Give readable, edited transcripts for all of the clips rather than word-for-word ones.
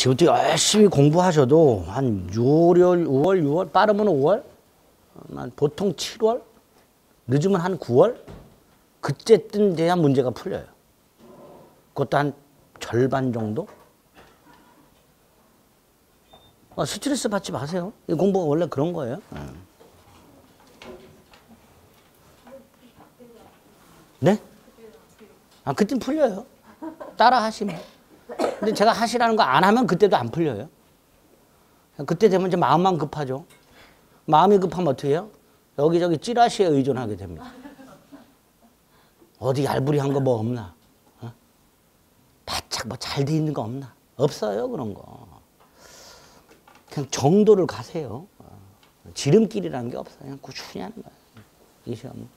지금부터 열심히 공부하셔도 한 6월, 빠르면 5월, 보통 7월, 늦으면 한 9월, 그때쯤 돼야 문제가 풀려요. 그것도 한 절반 정도? 스트레스 받지 마세요. 이 공부가 원래 그런 거예요. 네? 그땐 풀려요. 따라 하시면. 근데 제가 하시라는 거 안 하면 그때도 안 풀려요. 그때 되면 이제 마음만 급하죠. 마음이 급하면 어떻게 해요? 여기저기 찌라시에 의존하게 됩니다. 어디 얄부리한 거 뭐 없나? 바짝 뭐 잘 돼 있는 거 없나? 없어요, 그런 거. 그냥 정도를 가세요. 지름길이라는 게 없어요. 그냥 꾸준히 하는 거예요. 이 시험.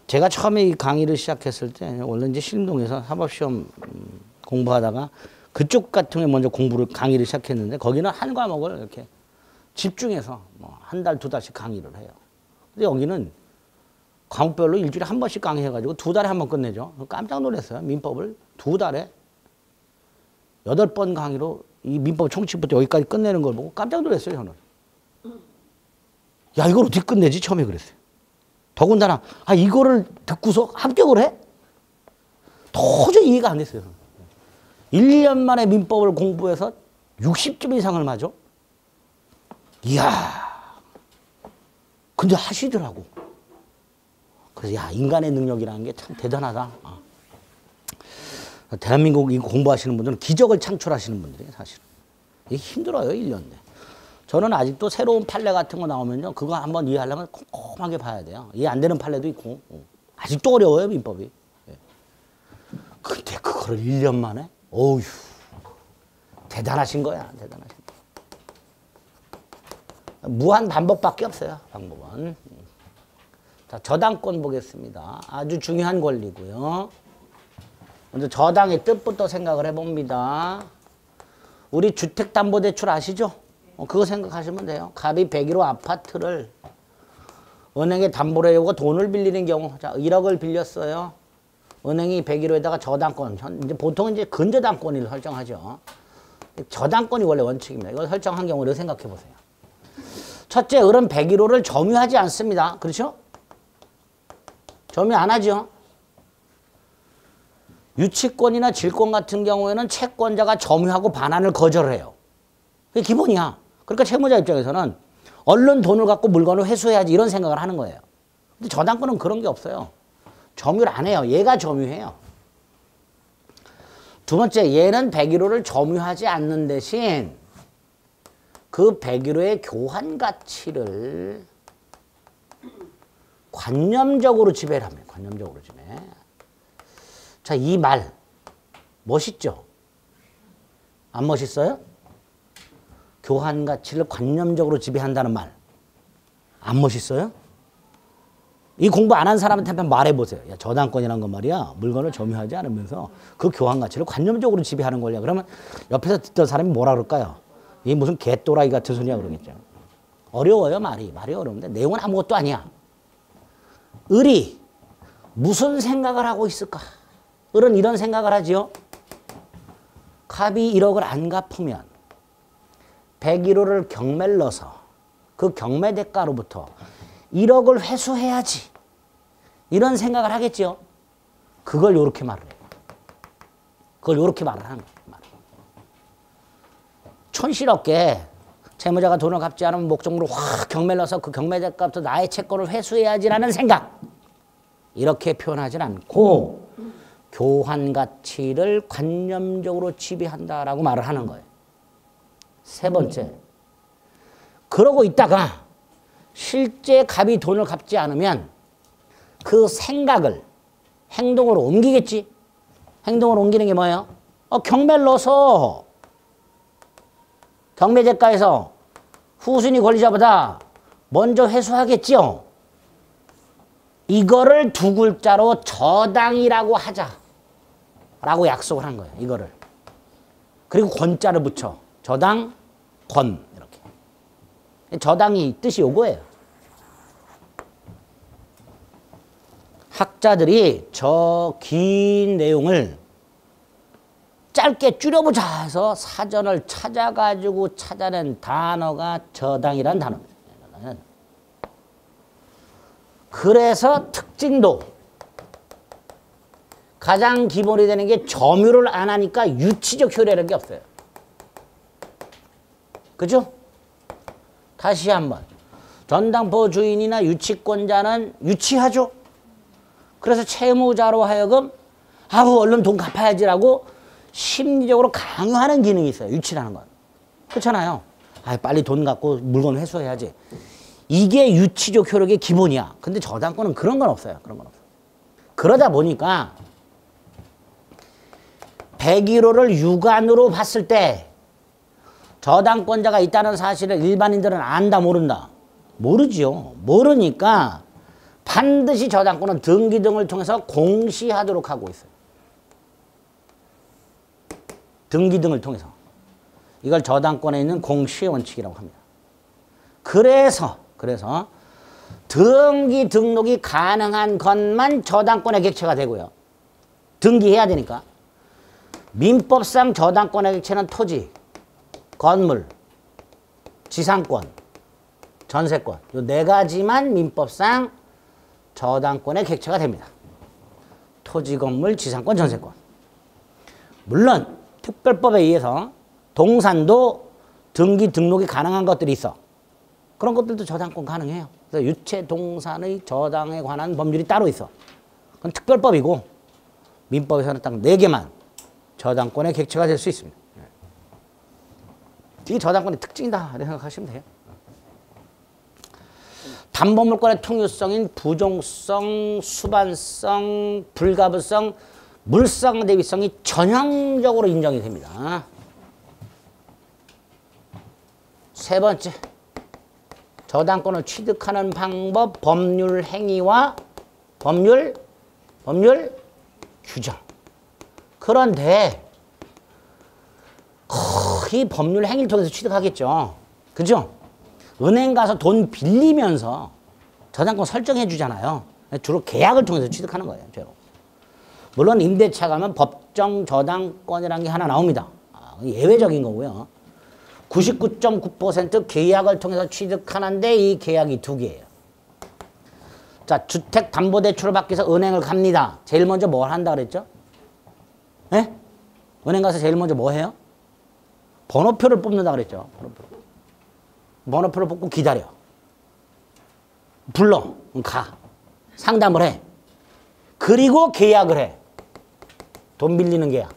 제가 처음에 이 강의를 시작했을 때 원래 이제 신림동에서 사법시험 공부하다가 그쪽 같은 게 먼저 강의를 시작했는데 거기는 한 과목을 이렇게 집중해서 뭐 한 달, 2달씩 강의를 해요. 근데 여기는 과목별로 일주일에 한 번씩 강의해가지고 2달에 한 번 끝내죠. 깜짝 놀랐어요. 민법을 2달에 8번 강의로 이 민법 총칙부터 여기까지 끝내는 걸 보고 깜짝 놀랐어요, 저는. 야, 이걸 어떻게 끝내지? 처음에 그랬어요. 더군다나, 이거를 듣고서 합격을 해? 도저히 이해가 안 됐어요. 1년 만에 민법을 공부해서 60점 이상을 맞아? 이야. 근데 하시더라고. 그래서, 야, 인간의 능력이라는 게 참 대단하다. 대한민국 공부하시는 분들은 기적을 창출하시는 분들이에요, 사실은. 이게 힘들어요, 1년 내. 저는 아직도 새로운 판례 같은 거 나오면요, 그거 한번 이해하려면 꼼꼼하게 봐야 돼요. 이해 안 되는 판례도 있고. 아직도 어려워요, 민법이. 근데 그거를 1년 만에? 어휴. 대단하신 거야, 대단하신 거. 무한 반복밖에 없어요, 방법은. 자, 저당권 보겠습니다. 아주 중요한 권리고요. 먼저 저당의 뜻부터 생각을 해봅니다. 우리 주택담보대출 아시죠? 그거 생각하시면 돼요. 갑이 101호 아파트를 은행에 담보로 해오고 돈을 빌리는 경우, 자, 1억을 빌렸어요. 은행이 101호에다가 저당권, 이제 보통 이제 근저당권을 설정하죠. 저당권이 원래 원칙입니다. 이걸 설정한 경우를 생각해 보세요. 첫째, 을은 101호를 점유하지 않습니다. 그렇죠? 점유 안 하죠. 유치권이나 질권 같은 경우에는 채권자가 점유하고 반환을 거절해요. 그게 기본이야. 그러니까 채무자 입장에서는 얼른 돈을 갖고 물건을 회수해야지 이런 생각을 하는 거예요. 근데 저당권은 그런 게 없어요. 점유를 안 해요. 얘가 점유해요. 두 번째, 얘는 101호를 점유하지 않는 대신 그 101호의 교환 가치를 관념적으로 지배를 합니다. 관념적으로 지배. 자, 이 말 멋있죠? 안 멋있어요? 교환 가치를 관념적으로 지배한다는 말. 안 멋있어요? 이 공부 안 한 사람한테 한번 말해보세요. 야, 저당권이란 건 말이야. 물건을 점유하지 않으면서 그 교환 가치를 관념적으로 지배하는 거냐. 그러면 옆에서 듣던 사람이 뭐라 그럴까요? 이 무슨 개또라이 같은 소리야 그러겠죠. 어려워요, 말이. 말이 어려운데 내용은 아무것도 아니야. 을이 무슨 생각을 하고 있을까? 을은 이런 생각을 하지요. 갑이 1억을 안 갚으면 101호를 경매를 넣어서 그 경매 대가로부터 1억을 회수해야지. 이런 생각을 하겠죠. 그걸 요렇게 말을 해요. 그걸 요렇게 말을 하는 거예요. 촌스럽게 채무자가 돈을 갚지 않으면 목적으로 확 경매를 넣어서 그 경매 대가부터 나의 채권을 회수해야지라는 생각. 이렇게 표현하진 않고 교환 가치를 관념적으로 지배한다라고 말을 하는 거예요. 세 번째, 그러고 있다가 실제 갑이 돈을 갚지 않으면 그 생각을 행동으로 옮기겠지. 행동으로 옮기는 게 뭐예요? 경매를 넣어서 경매대가에서 후순위 권리자보다 먼저 회수하겠지요. 이거를 두 글자로 저당이라고 하자라고 약속을 한 거예요. 이거를. 그리고 권자를 붙여. 저당, 권 이렇게. 저당이 뜻이 요거예요. 학자들이 저 긴 내용을 짧게 줄여보자 해서 사전을 찾아가지고 찾아낸 단어가 저당이란 단어입니다. 그래서 특징도 가장 기본이 되는 게 점유를 안 하니까 유치적 효력이라는 게 없어요. 그죠? 다시 한번. 전당포 주인이나 유치권자는 유치하죠. 그래서 채무자로 하여금 얼른 돈 갚아야지라고 심리적으로 강요하는 기능이 있어요. 유치라는 건. 그렇잖아요. 빨리 돈 갚고 물건 회수해야지. 이게 유치적 효력의 기본이야. 근데 저당권은 그런 건 없어요. 그런 건 없어요. 그러다 보니까 101호를 유관으로 봤을 때 저당권자가 있다는 사실을 일반인들은 안다 모른다? 모르지요. 모르니까 반드시 저당권은 등기 등을 통해서 공시하도록 하고 있어요. 등기 등을 통해서. 이걸 저당권에 있는 공시의 원칙이라고 합니다. 그래서 등기 등록이 가능한 것만 저당권의 객체가 되고요. 등기해야 되니까. 민법상 저당권의 객체는 토지, 건물, 지상권, 전세권 이 네 가지만 민법상 저당권의 객체가 됩니다. 토지, 건물, 지상권, 전세권. 물론 특별법에 의해서 동산도 등기 등록이 가능한 것들이 있어. 그런 것들도 저당권 가능해요. 그래서 유체 동산의 저당에 관한 법률이 따로 있어. 그건 특별법이고 민법에서는 딱 4개만 저당권의 객체가 될 수 있습니다. 이게 저당권의 특징이다 이렇게 생각하시면 돼요. 담보물권의 통유성인 부종성, 수반성, 불가부성, 물상대비성이 전형적으로 인정이 됩니다. 세 번째, 저당권을 취득하는 방법, 법률 행위와 법률 규정. 그런데 거의 법률 행위를 통해서 취득하겠죠. 그죠? 은행 가서 돈 빌리면서 저당권 설정해 주잖아요. 주로 계약을 통해서 취득하는 거예요. 주로. 물론 임대차 가면 법정 저당권이라는 게 하나 나옵니다. 예외적인 거고요. 99.9% 계약을 통해서 취득하는데 이 계약이 2개예요. 자, 주택담보대출을 받기 위해서 은행을 갑니다. 제일 먼저 뭘 한다 그랬죠? 네? 은행 가서 제일 먼저 뭐 해요? 번호표를 뽑는다 그랬죠. 번호표를 뽑고 기다려. 불러. 가. 상담을 해. 그리고 계약을 해. 돈 빌리는 계약.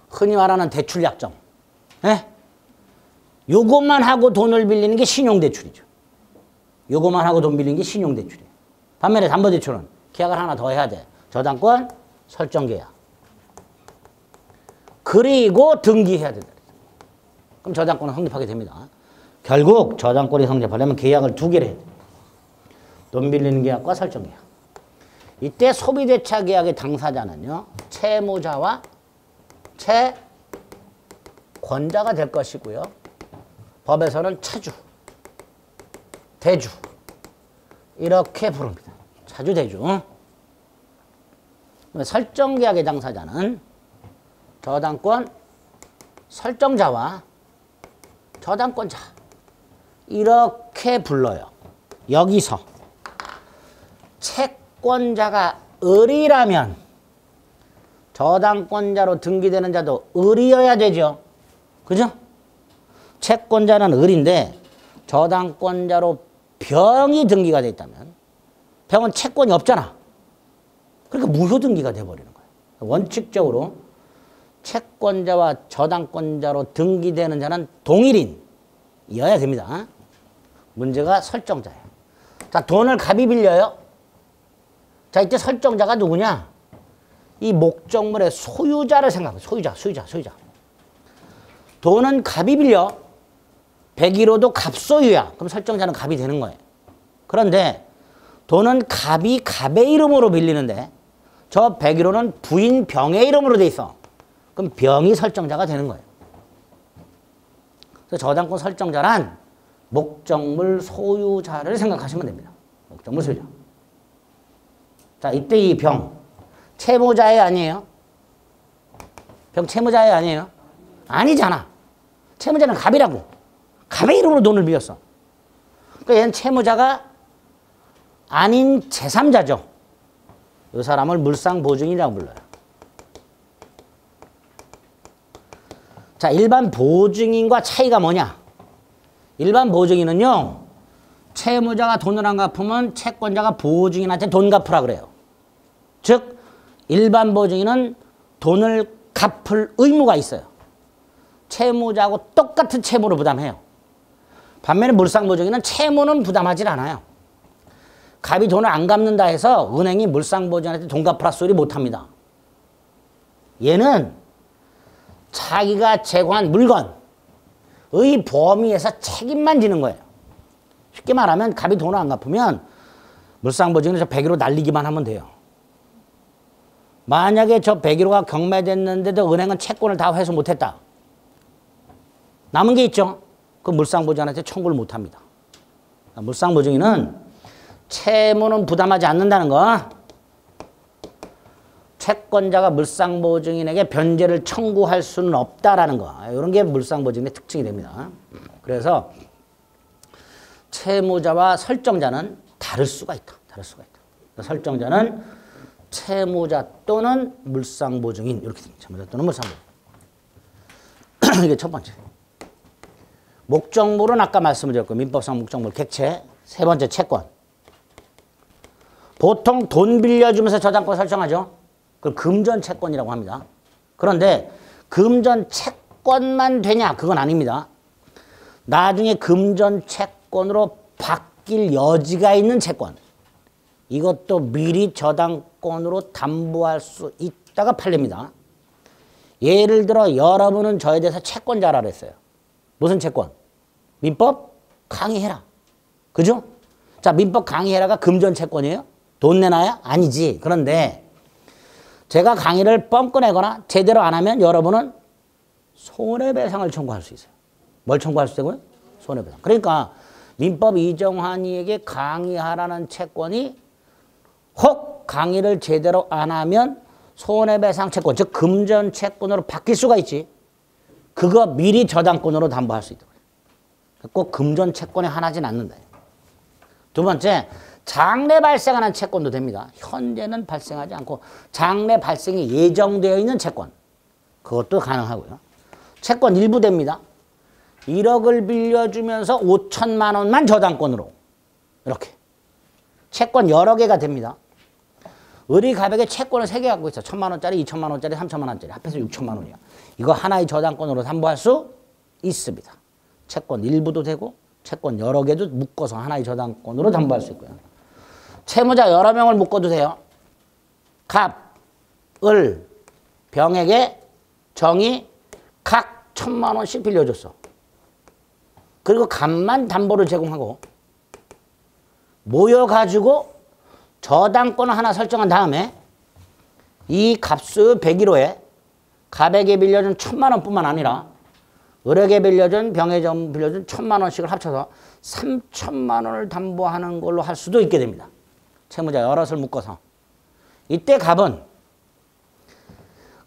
흔히 말하는 대출 약정. 예? 요것만 하고 돈을 빌리는 게 신용대출이죠. 요것만 하고 돈 빌리는 게 신용대출이에요. 반면에 담보대출은 계약을 하나 더 해야 돼. 저당권 설정계약. 그리고 등기해야 된다. 그럼 저당권은 성립하게 됩니다. 결국 저당권이 성립하려면 계약을 2개를 해야 돼. 돈 빌리는 계약과 설정계약. 이때 소비대차 계약의 당사자는요. 채무자와 채권자가 될 것이고요. 법에서는 차주, 대주 이렇게 부릅니다. 차주, 대주. 설정계약의 당사자는 저당권 설정자와 저당권자 이렇게 불러요. 여기서 채권자가 을이라면 저당권자로 등기되는 자도 을이어야 되죠. 그죠? 채권자는 을인데 저당권자로 병이 등기가 돼 있다면 병은 채권이 없잖아. 그러니까 무효 등기가 돼버리는 거예요. 원칙적으로 채권자와 저당권자로 등기되는 자는 동일인이어야 됩니다. 문제가 설정자예요. 자, 돈을 갑이 빌려요. 자, 이때 설정자가 누구냐? 이 목적물의 소유자를 생각해요. 소유자. 돈은 갑이 빌려. 101호도 갑소유야. 그럼 설정자는 갑이 되는 거예요. 그런데 돈은 갑이 갑의 이름으로 빌리는데 저 101호는 부인 병의 이름으로 돼 있어. 그럼 병이 설정자가 되는 거예요. 그래서 저당권 설정자란 목적물 소유자를 생각하시면 됩니다. 목적물 소유자. 자, 이때 이 병, 채무자의 아니에요. 병 채무자예요, 아니에요? 아니잖아. 채무자는 갑이라고. 갑의 이름으로 돈을 빌렸어. 그러니까 얘는 채무자가 아닌 제3자죠. 이 사람을 물상보증인이라고 불러요. 자, 일반 보증인과 차이가 뭐냐? 일반 보증인은요, 채무자가 돈을 안 갚으면 채권자가 보증인한테 돈 갚으라 그래요. 즉, 일반 보증인은 돈을 갚을 의무가 있어요. 채무자하고 똑같은 채무를 부담해요. 반면에 물상보증인은 채무는 부담하지 않아요. 갑이 돈을 안 갚는다 해서 은행이 물상보증인한테 돈 갚으라 소리 못합니다. 얘는 자기가 제공한 물건의 범위에서 책임만 지는 거예요. 쉽게 말하면 갑이 돈을 안 갚으면 물상보증인은 저 101호 날리기만 하면 돼요. 만약에 저 101호가 경매됐는데도 은행은 채권을 다 회수 못했다. 남은 게 있죠. 그 물상보증인한테 청구를 못합니다. 물상보증인은 채무는 부담하지 않는다는 거. 채권자가 물상보증인에게 변제를 청구할 수는 없다라는 거. 이런 게 물상보증인의 특징이 됩니다. 그래서 채무자와 설정자는 다를 수가 있다. 다를 수가 있다. 설정자는 채무자 또는 물상보증인 이렇게 됩니다. 채무자 또는 물상보증인. 이게 첫 번째. 목적물은 아까 말씀드렸고 민법상 목적물 객체. 세 번째 채권. 보통 돈 빌려주면서 저당권 설정하죠. 그걸 금전채권이라고 합니다. 그런데 금전채권만 되냐? 그건 아닙니다. 나중에 금전채권으로 바뀔 여지가 있는 채권. 이것도 미리 저당권으로 담보할 수 있다가 팔립니다. 예를 들어 여러분은 저에 대해서 채권자라 그랬어요. 무슨 채권? 민법 강의해라. 그죠? 자, 민법 강의해라가 금전채권이에요? 돈 내놔야? 아니지. 그런데 제가 강의를 뻥꺼내거나 제대로 안 하면 여러분은 손해배상을 청구할 수 있어요. 뭘 청구할 수 있다고요? 손해배상. 그러니까 민법 이정환이에게 강의하라는 채권이 혹 강의를 제대로 안 하면 손해배상 채권, 즉 금전채권으로 바뀔 수가 있지. 그거 미리 저당권으로 담보할 수 있다. 꼭 금전채권에 하나진 않는다. 두 번째, 장래 발생하는 채권도 됩니다. 현재는 발생하지 않고 장래 발생이 예정되어 있는 채권. 그것도 가능하고요. 채권 일부 됩니다. 1억을 빌려주면서 5천만 원만 저당권으로. 이렇게. 채권 여러 개가 됩니다. 우리 가백에 채권을 3개 갖고 있어. 1,000만 원짜리, 2천만 원짜리, 3천만 원짜리. 합해서 6천만 원이야. 이거 하나의 저당권으로 담보할 수 있습니다. 채권 일부도 되고 채권 여러 개도 묶어서 하나의 저당권으로 담보할 수 있고요. 채무자 여러 명을 묶어도 돼요. 갑, 을, 병에게 정이 각 1,000만 원씩 빌려줬어. 그리고 갑만 담보를 제공하고 모여가지고 저당권을 하나 설정한 다음에 이 갑수 101호에 갑에게 빌려준 1,000만 원뿐만 아니라 을에게 빌려준 병에게 빌려준 1,000만 원씩을 합쳐서 3,000만 원을 담보하는 걸로 할 수도 있게 됩니다. 채무자 여럿을 묶어서. 이때 갑은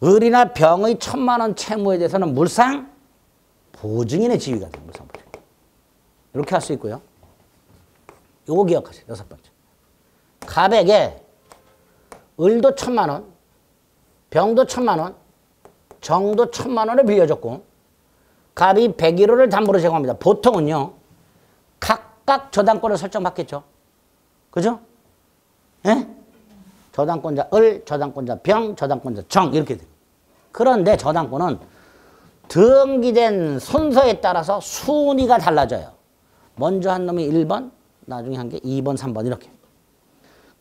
을이나 병의 1,000만 원 채무에 대해서는 물상 보증인의 지위가 됩니다. 물상 보증인. 이렇게 할 수 있고요. 요거 기억하세요. 6번째. 갑에게 을도 1,000만 원, 병도 1,000만 원, 정도 1,000만 원을 빌려줬고 갑이 101호를 담보로 제공합니다. 보통은요. 각각 저당권을 설정받겠죠. 그죠? 예? 저당권자 을, 저당권자 병, 저당권자 정 이렇게 돼요. 그런데 저당권은 등기된 순서에 따라서 순위가 달라져요. 먼저 한 놈이 1번, 나중에 한 게 2번, 3번 이렇게.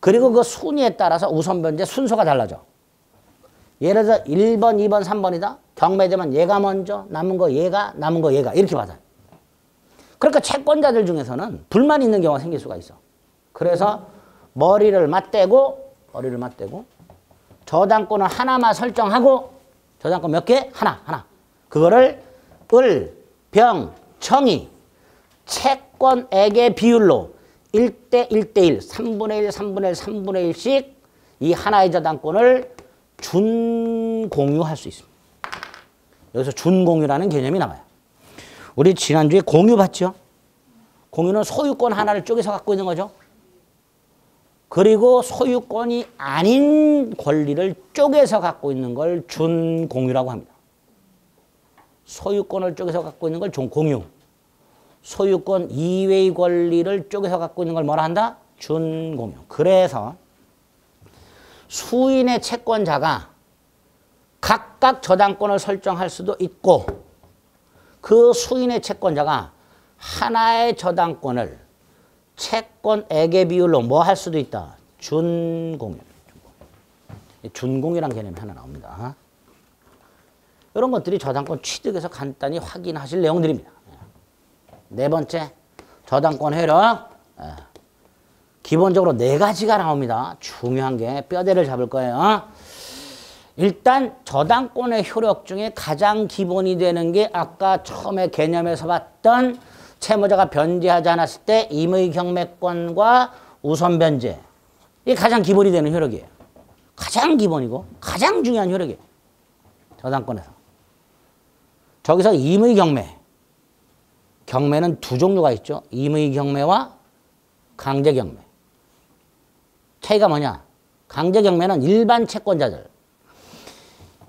그리고 그 순위에 따라서 우선 변제 순서가 달라져. 예를 들어 1번, 2번, 3번이다. 경매되면 얘가 먼저, 남은 거 얘가, 남은 거 얘가 이렇게 받아요. 그러니까 채권자들 중에서는 불만 있는 경우가 생길 수가 있어. 그래서 머리를 맞대고 저당권을 하나만 설정하고 저당권 몇 개? 하나. 그거를 을, 병, 정이 채권액의 비율로 1대 1대1, 3분의 1, 3분의 1, 3분의 1씩 이 하나의 저당권을 준공유할 수 있습니다. 여기서 준공유라는 개념이 나와요. 우리 지난주에 공유 봤죠? 공유는 소유권 하나를 쪼개서 갖고 있는 거죠. 그리고 소유권이 아닌 권리를 쪼개서 갖고 있는 걸 준공유라고 합니다. 소유권을 쪼개서 갖고 있는 걸 준공유. 소유권 이외의 권리를 쪼개서 갖고 있는 걸 뭐라 한다? 준공유. 그래서 수인의 채권자가 각각 저당권을 설정할 수도 있고 그 수인의 채권자가 하나의 저당권을 채권액의 비율로 뭐 할 수도 있다. 준공유. 준공유라는 개념이 하나 나옵니다. 이런 것들이 저당권 취득에서 간단히 확인하실 내용들입니다. 네 번째, 저당권 효력. 기본적으로 네 가지가 나옵니다. 중요한 게 뼈대를 잡을 거예요. 일단 저당권의 효력 중에 가장 기본이 되는 게 아까 처음에 개념에서 봤던 채무자가 변제하지 않았을 때 임의 경매권과 우선 변제. 이게 가장 기본이 되는 효력이에요. 가장 기본이고 가장 중요한 효력이에요. 저당권에서. 저기서 임의 경매. 경매는 두 종류가 있죠. 임의 경매와 강제 경매. 차이가 뭐냐? 강제 경매는 일반 채권자들.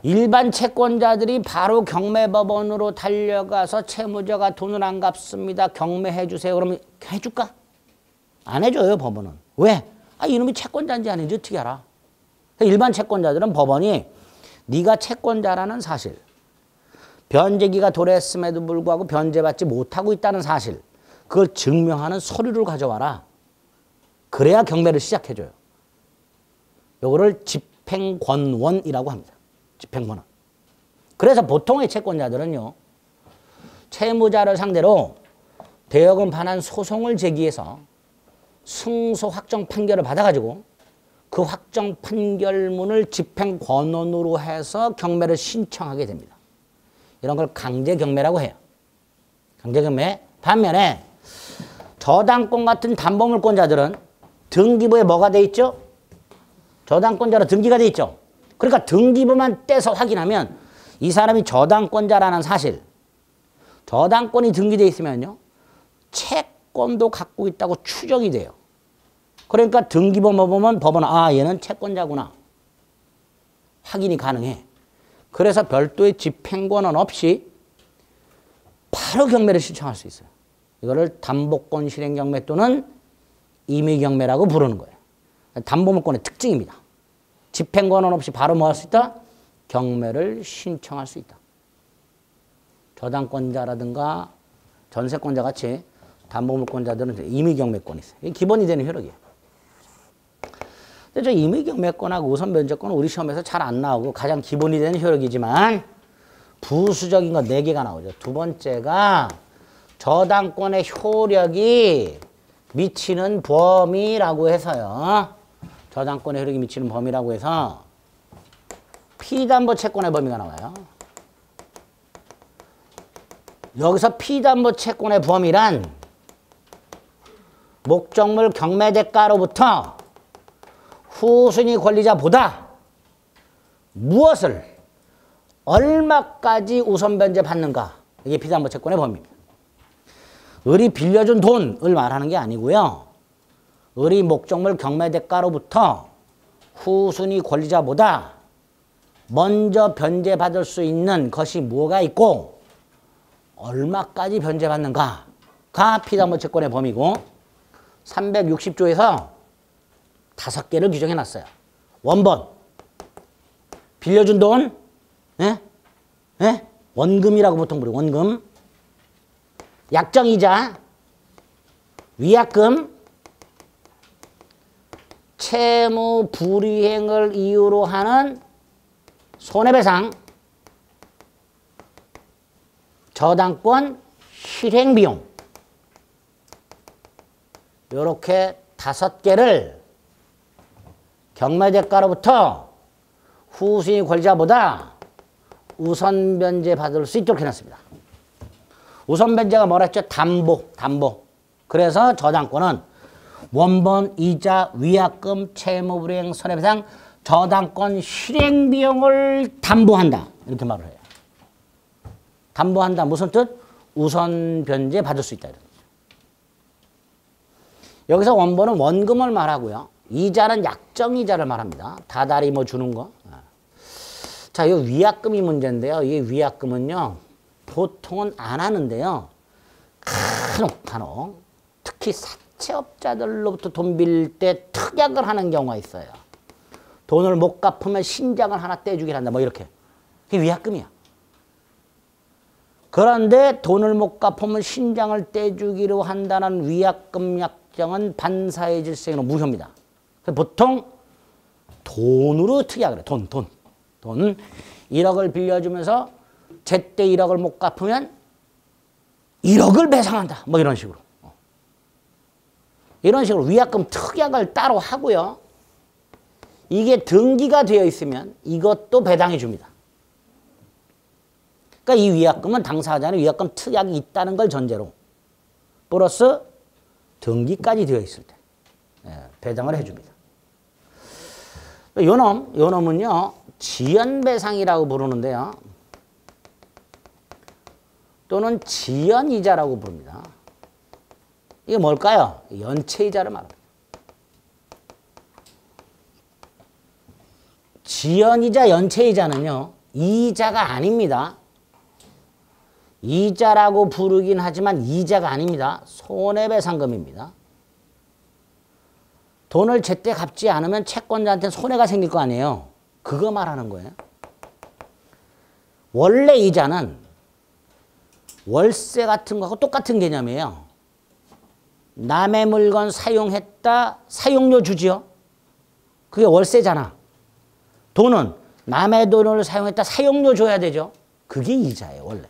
일반 채권자들이 바로 경매법원으로 달려가서 채무자가 돈을 안 갚습니다. 경매해 주세요. 그러면 해줄까? 안 해줘요, 법원은. 왜? 아, 이놈이 채권자인지 아닌지 어떻게 알아? 일반 채권자들은 법원이 네가 채권자라는 사실, 변제기가 도래했음에도 불구하고 변제받지 못하고 있다는 사실, 그걸 증명하는 서류를 가져와라. 그래야 경매를 시작해줘요. 요거를 집행권원이라고 합니다. 집행권원. 그래서 보통의 채권자들은요, 채무자를 상대로 대여금 반환 소송을 제기해서 승소 확정 판결을 받아가지고 그 확정 판결문을 집행권원으로 해서 경매를 신청하게 됩니다. 이런 걸 강제 경매라고 해요. 강제 경매. 반면에 저당권 같은 담보물권자들은 등기부에 뭐가 돼 있죠? 저당권자로 등기가 돼 있죠. 그러니까 등기부만 떼서 확인하면 이 사람이 저당권자라는 사실, 저당권이 등기돼 있으면요, 채권도 갖고 있다고 추정이 돼요. 그러니까 등기부만 보면 법원은 아, 얘는 채권자구나. 확인이 가능해. 그래서 별도의 집행권은 없이 바로 경매를 신청할 수 있어요. 이거를 담보권 실행 경매 또는 임의 경매라고 부르는 거예요. 담보물권의 특징입니다. 집행권은 없이 바로 뭐 할 수 있다? 경매를 신청할 수 있다. 저당권자라든가 전세권자 같이 담보물권자들은 임의경매권이 있어요. 이게 기본이 되는 효력이에요. 근데 저 임의경매권하고 우선변제권은 우리 시험에서 잘 안 나오고 가장 기본이 되는 효력이지만 부수적인 거 4개가 나오죠. 두 번째가 저당권의 효력이 미치는 범위라고 해서요. 저당권의 효력이 미치는 범위라고 해서 피담보 채권의 범위가 나와요. 여기서 피담보 채권의 범위란 목적물 경매대가로부터 후순위 권리자보다 무엇을 얼마까지 우선 변제 받는가. 이게 피담보 채권의 범위입니다. 을이 빌려준 돈을 말하는 게 아니고요. 을이 목적물 경매대가로부터 후순위 권리자보다 먼저 변제받을 수 있는 것이 뭐가 있고 얼마까지 변제받는가가 피담보 채권의 범위고 360조에서 5개를 규정해놨어요. 원본, 빌려준 돈, 원금이라고 보통 부르고 원금, 약정이자, 위약금, 채무 불이행을 이유로 하는 손해배상, 저당권 실행비용, 이렇게 5개를 경매대가로부터 후순위 권리자보다 우선 변제 받을 수 있도록 해놨습니다. 우선 변제가 뭐라 했죠? 담보. 그래서 저당권은 원본, 이자, 위약금, 채무불이행, 손해배상, 저당권 실행비용을 담보한다. 이렇게 말을 해요. 담보한다. 무슨 뜻? 우선 변제 받을 수 있다. 여기서 원본은 원금을 말하고요. 이자는 약정이자를 말합니다. 다달이 뭐 주는 거. 자, 이 위약금이 문제인데요. 이 위약금은요. 보통은 안 하는데요. 간혹 특히 사채업자들로부터 돈 빌릴 때 특약을 하는 경우가 있어요. 돈을 못 갚으면 신장을 하나 떼주긴 한다. 뭐 이렇게. 그게 위약금이야. 그런데 돈을 못 갚으면 신장을 떼주기로 한다는 위약금 약정은 반사의 질서로 무효입니다. 보통 돈으로 특약을 해. 돈. 1억을 빌려주면서 제때 1억을 못 갚으면 1억을 배상한다. 뭐 이런 식으로. 이런 식으로 위약금 특약을 따로 하고요. 이게 등기가 되어 있으면 이것도 배당해 줍니다. 그러니까 이 위약금은 당사자는 위약금 특약이 있다는 걸 전제로 플러스 등기까지 되어 있을 때 배당을 해줍니다. 요놈은요. 지연배상이라고 부르는데요. 또는 지연이자라고 부릅니다. 이게 뭘까요? 연체이자를 말합니다. 지연이자, 연체이자는요. 이자가 아닙니다. 이자라고 부르긴 하지만 이자가 아닙니다. 손해배상금입니다. 돈을 제때 갚지 않으면 채권자한테 손해가 생길 거 아니에요. 그거 말하는 거예요. 원래 이자는 월세 같은 거하고 똑같은 개념이에요. 남의 물건 사용했다, 사용료 주지요. 그게 월세잖아. 돈은 남의 돈을 사용했다, 사용료 줘야 되죠. 그게 이자예요, 원래.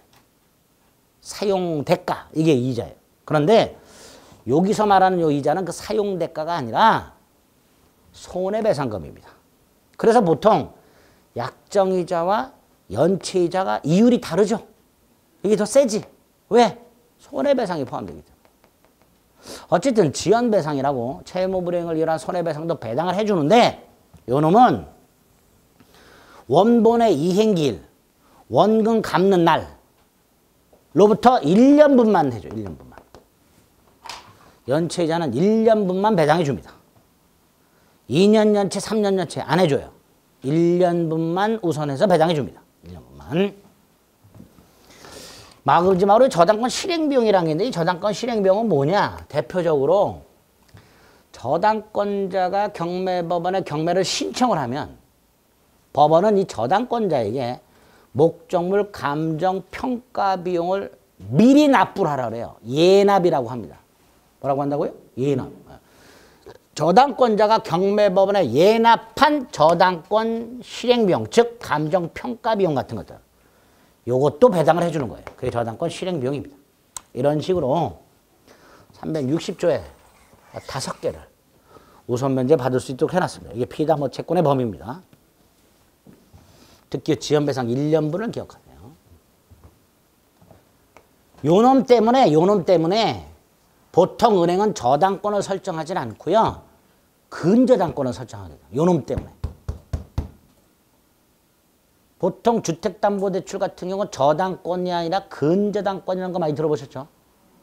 사용 대가, 이게 이자예요. 그런데 여기서 말하는 요 이자는 그 사용 대가가 아니라 손해배상금입니다. 그래서 보통 약정이자와 연체이자가 이율이 다르죠. 이게 더 세지. 왜? 손해배상이 포함되기 때문에. 어쨌든 지연배상이라고 채무불이행을 위한 손해배상도 배당을 해주는데 요 놈은 원본의 이행기일, 원금 갚는 날로부터 1년분만 해줘. 1년분만. 연체이자는 1년분만 배당해 줍니다. 2년 연체, 3년 연체 안 해줘요. 1년분만 우선해서 배당해 줍니다. 1년분만. 마지막으로 저당권 실행비용이라는 게 있는데 이 저당권 실행비용은 뭐냐? 대표적으로 저당권자가 경매법원에 경매를 신청을 하면 법원은 이 저당권자에게 목적물 감정 평가 비용을 미리 납부를 하라 그래요. 예납이라고 합니다. 뭐라고 한다고요? 예납. 저당권자가 경매법원에 예납한 저당권 실행비용, 즉 감정 평가 비용 같은 것들. 요것도 배당을 해주는 거예요. 그게 저당권 실행비용입니다. 이런 식으로 360조에 5개를 우선 면제 받을 수 있도록 해놨습니다. 이게 피담보 채권의 범위입니다. 특히 지연배상 1년분을 기억하세요. 요놈 때문에 보통 은행은 저당권을 설정하지 않고요. 근저당권을 설정하거든요. 요놈 때문에. 보통 주택담보대출 같은 경우는 저당권이 아니라 근저당권이라는 거 많이 들어보셨죠?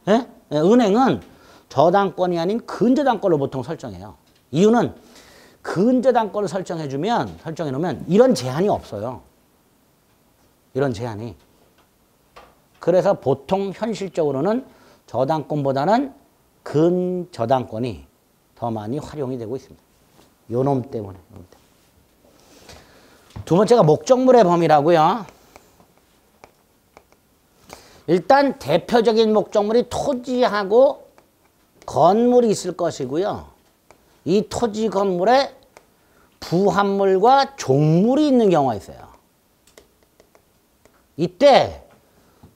예? 은행은 저당권이 아닌 근저당권을 보통 설정해요. 이유는 근저당권을 설정해놓으면 이런 제한이 없어요. 이런 제한이. 그래서 보통 현실적으로는 저당권보다는 근저당권이 더 많이 활용이 되고 있습니다. 요놈 때문에. 두 번째가 목적물의 범위라고요. 일단 대표적인 목적물이 토지하고 건물이 있을 것이고요. 이 토지 건물에 부합물과 종물이 있는 경우가 있어요. 이때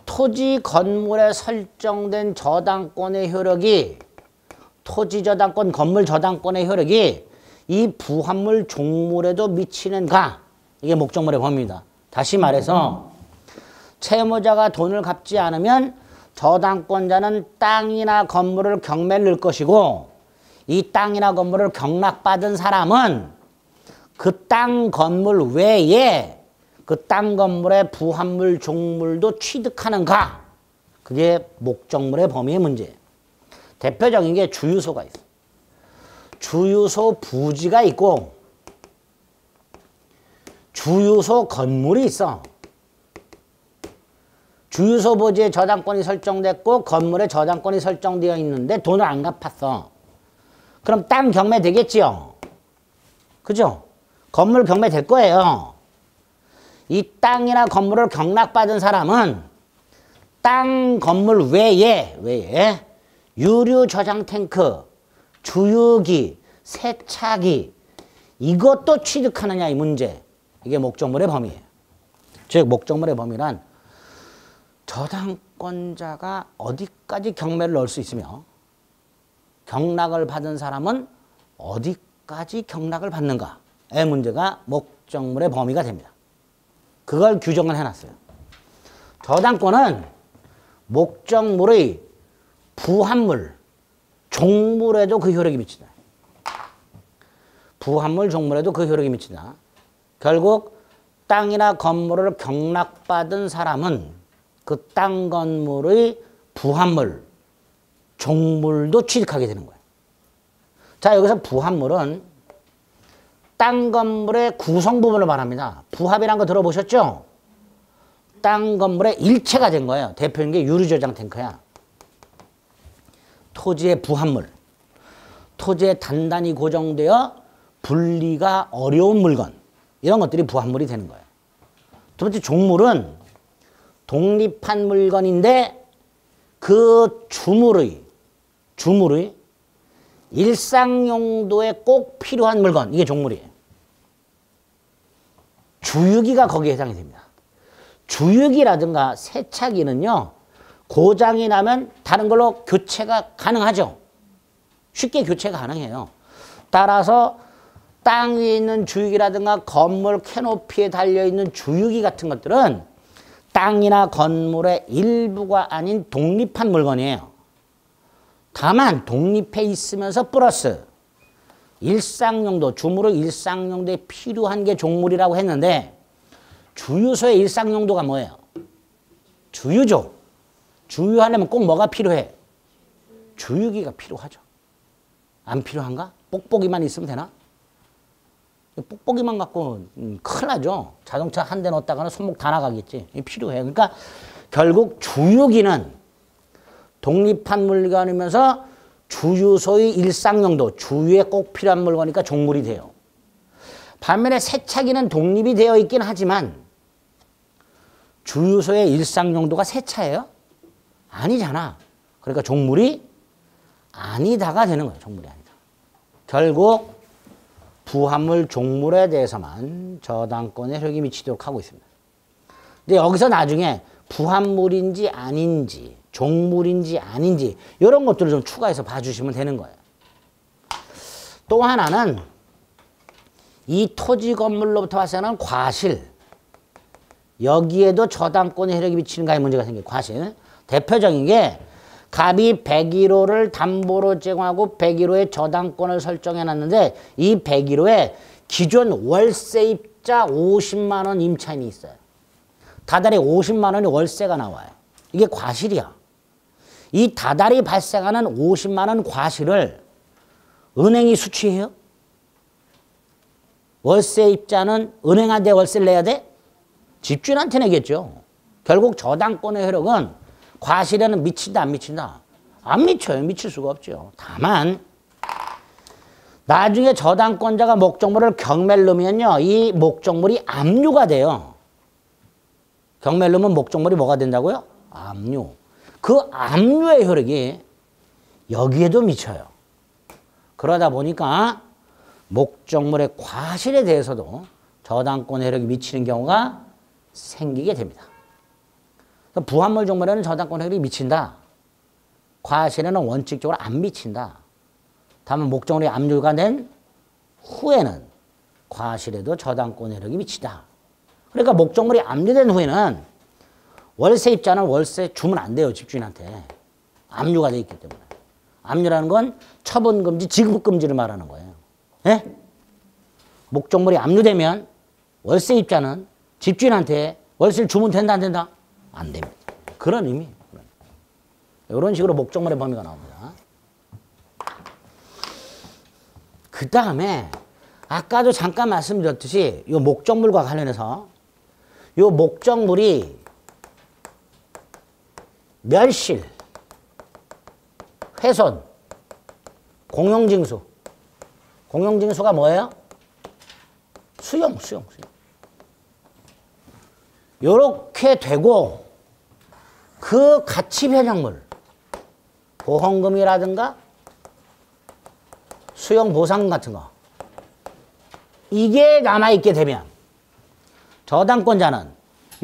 토지 건물에 설정된 저당권의 효력이 토지 저당권, 건물 저당권의 효력이 이 부합물 종물에도 미치는가? 이게 목적물의 범위입니다. 다시 말해서 채무자가 돈을 갚지 않으면 저당권자는 땅이나 건물을 경매를 넣을 것이고 이 땅이나 건물을 경락받은 사람은 그 땅 건물 외에 그 땅 건물의 부합물, 종물도 취득하는가? 그게 목적물의 범위의 문제예요. 대표적인 게 주유소가 있어. 주유소 부지가 있고 주유소 건물이 있어. 주유소 부지에 저당권이 설정됐고 건물에 저당권이 설정되어 있는데 돈을 안 갚았어. 그럼 땅 경매 되겠지요? 그죠? 건물 경매 될 거예요. 이 땅이나 건물을 경락받은 사람은 땅, 건물 외에 유류 저장 탱크, 주유기, 세차기 이것도 취득하느냐 이 문제. 이게 목적물의 범위예요. 즉 목적물의 범위란 저당권자가 어디까지 경매를 넣을 수 있으며 경락을 받은 사람은 어디까지 경락을 받는가의 문제가 목적물의 범위가 됩니다. 그걸 규정을 해놨어요. 저당권은 목적물의 부합물, 종물에도 그 효력이 미친다. 부합물, 종물에도 그 효력이 미친다. 결국 땅이나 건물을 경락받은 사람은 그 땅 건물의 부합물, 종물도 취득하게 되는 거예요. 자, 여기서 부합물은 땅 건물의 구성 부분을 말합니다. 부합이라는 거 들어보셨죠? 땅 건물의 일체가 된 거예요. 대표적인 게 유류저장 탱크야. 토지의 부합물. 토지에 단단히 고정되어 분리가 어려운 물건. 이런 것들이 부합물이 되는 거예요. 두 번째 종물은 독립한 물건인데 그 주물의 일상 용도에 꼭 필요한 물건. 이게 종물이에요. 주유기가 거기에 해당이 됩니다. 주유기라든가 세차기는요. 고장이 나면 다른 걸로 교체가 가능하죠. 쉽게 교체가 가능해요. 따라서 땅 위에 있는 주유기라든가 건물 캐노피에 달려있는 주유기 같은 것들은 땅이나 건물의 일부가 아닌 독립한 물건이에요. 다만 독립해 있으면서 플러스 일상용도, 주물의 일상용도에 필요한 게 종물이라고 했는데 주유소의 일상용도가 뭐예요? 주유죠. 주유하려면 꼭 뭐가 필요해? 주유기가 필요하죠. 안 필요한가? 뽁뽁이만 있으면 되나? 뽁뽁이만 갖고 큰일 나죠. 자동차 한 대 넣었다가는 손목 다 나가겠지. 필요해. 그러니까 결국 주유기는 독립한 물건이면서 주유소의 일상용도, 주유에 꼭 필요한 물건이니까 종물이 돼요. 반면에 세차기는 독립이 되어 있긴 하지만 주유소의 일상용도가 세차예요? 아니잖아. 그러니까 종물이 아니다가 되는 거예요. 종물이 아니다. 결국 부합물, 종물에 대해서만 저당권의 효력이 미치도록 하고 있습니다. 근데 여기서 나중에 부합물인지 아닌지, 종물인지 아닌지 이런 것들을 좀 추가해서 봐주시면 되는 거예요. 또 하나는 이 토지 건물로부터 발생하는 과실. 여기에도 저당권의 효력이 미치는가의 문제가 생겨요. 과실. 대표적인 게 갑이 101호를 담보로 제공하고 101호에 저당권을 설정해놨는데 이 101호에 기존 월세입자 50만 원 임차인이 있어요. 다달이 50만 원이 월세가 나와요. 이게 과실이야. 이 다달이 발생하는 50만 원 과실을 은행이 수취해요? 월세입자는 은행한테 월세를 내야 돼? 집주인한테 내겠죠. 결국 저당권의 효력은 과실에는 미친다 안 미친다? 안 미쳐요. 미칠 수가 없죠. 다만 나중에 저당권자가 목적물을 경매를 넣으면요. 이 목적물이 압류가 돼요. 경매를 넣으면 목적물이 뭐가 된다고요? 압류. 그 압류의 효력이 여기에도 미쳐요. 그러다 보니까 목적물의 과실에 대해서도 저당권의 효력이 미치는 경우가 생기게 됩니다. 부합물 종물에는 저당권 효력이 미친다. 과실에는 원칙적으로 안 미친다. 다만 목적물이 압류가 된 후에는 과실에도 저당권 효력이 미치다. 그러니까 목적물이 압류된 후에는 월세입자는 월세 주면 안 돼요. 집주인한테. 압류가 돼 있기 때문에. 압류라는 건 처분금지, 지급금지를 말하는 거예요. 예? 목적물이 압류되면 월세입자는 집주인한테 월세를 주면 된다 안 된다? 안 됩니다. 그런 의미. 이런 식으로 목적물의 범위가 나옵니다. 그 다음에 아까도 잠깐 말씀드렸듯이 이 목적물과 관련해서 이 목적물이 멸실, 훼손, 공용징수. 공용징수가 뭐예요? 수용. 요렇게 되고 그 가치 변형물, 보험금이라든가 수용 보상 같은 거 이게 남아있게 되면 저당권자는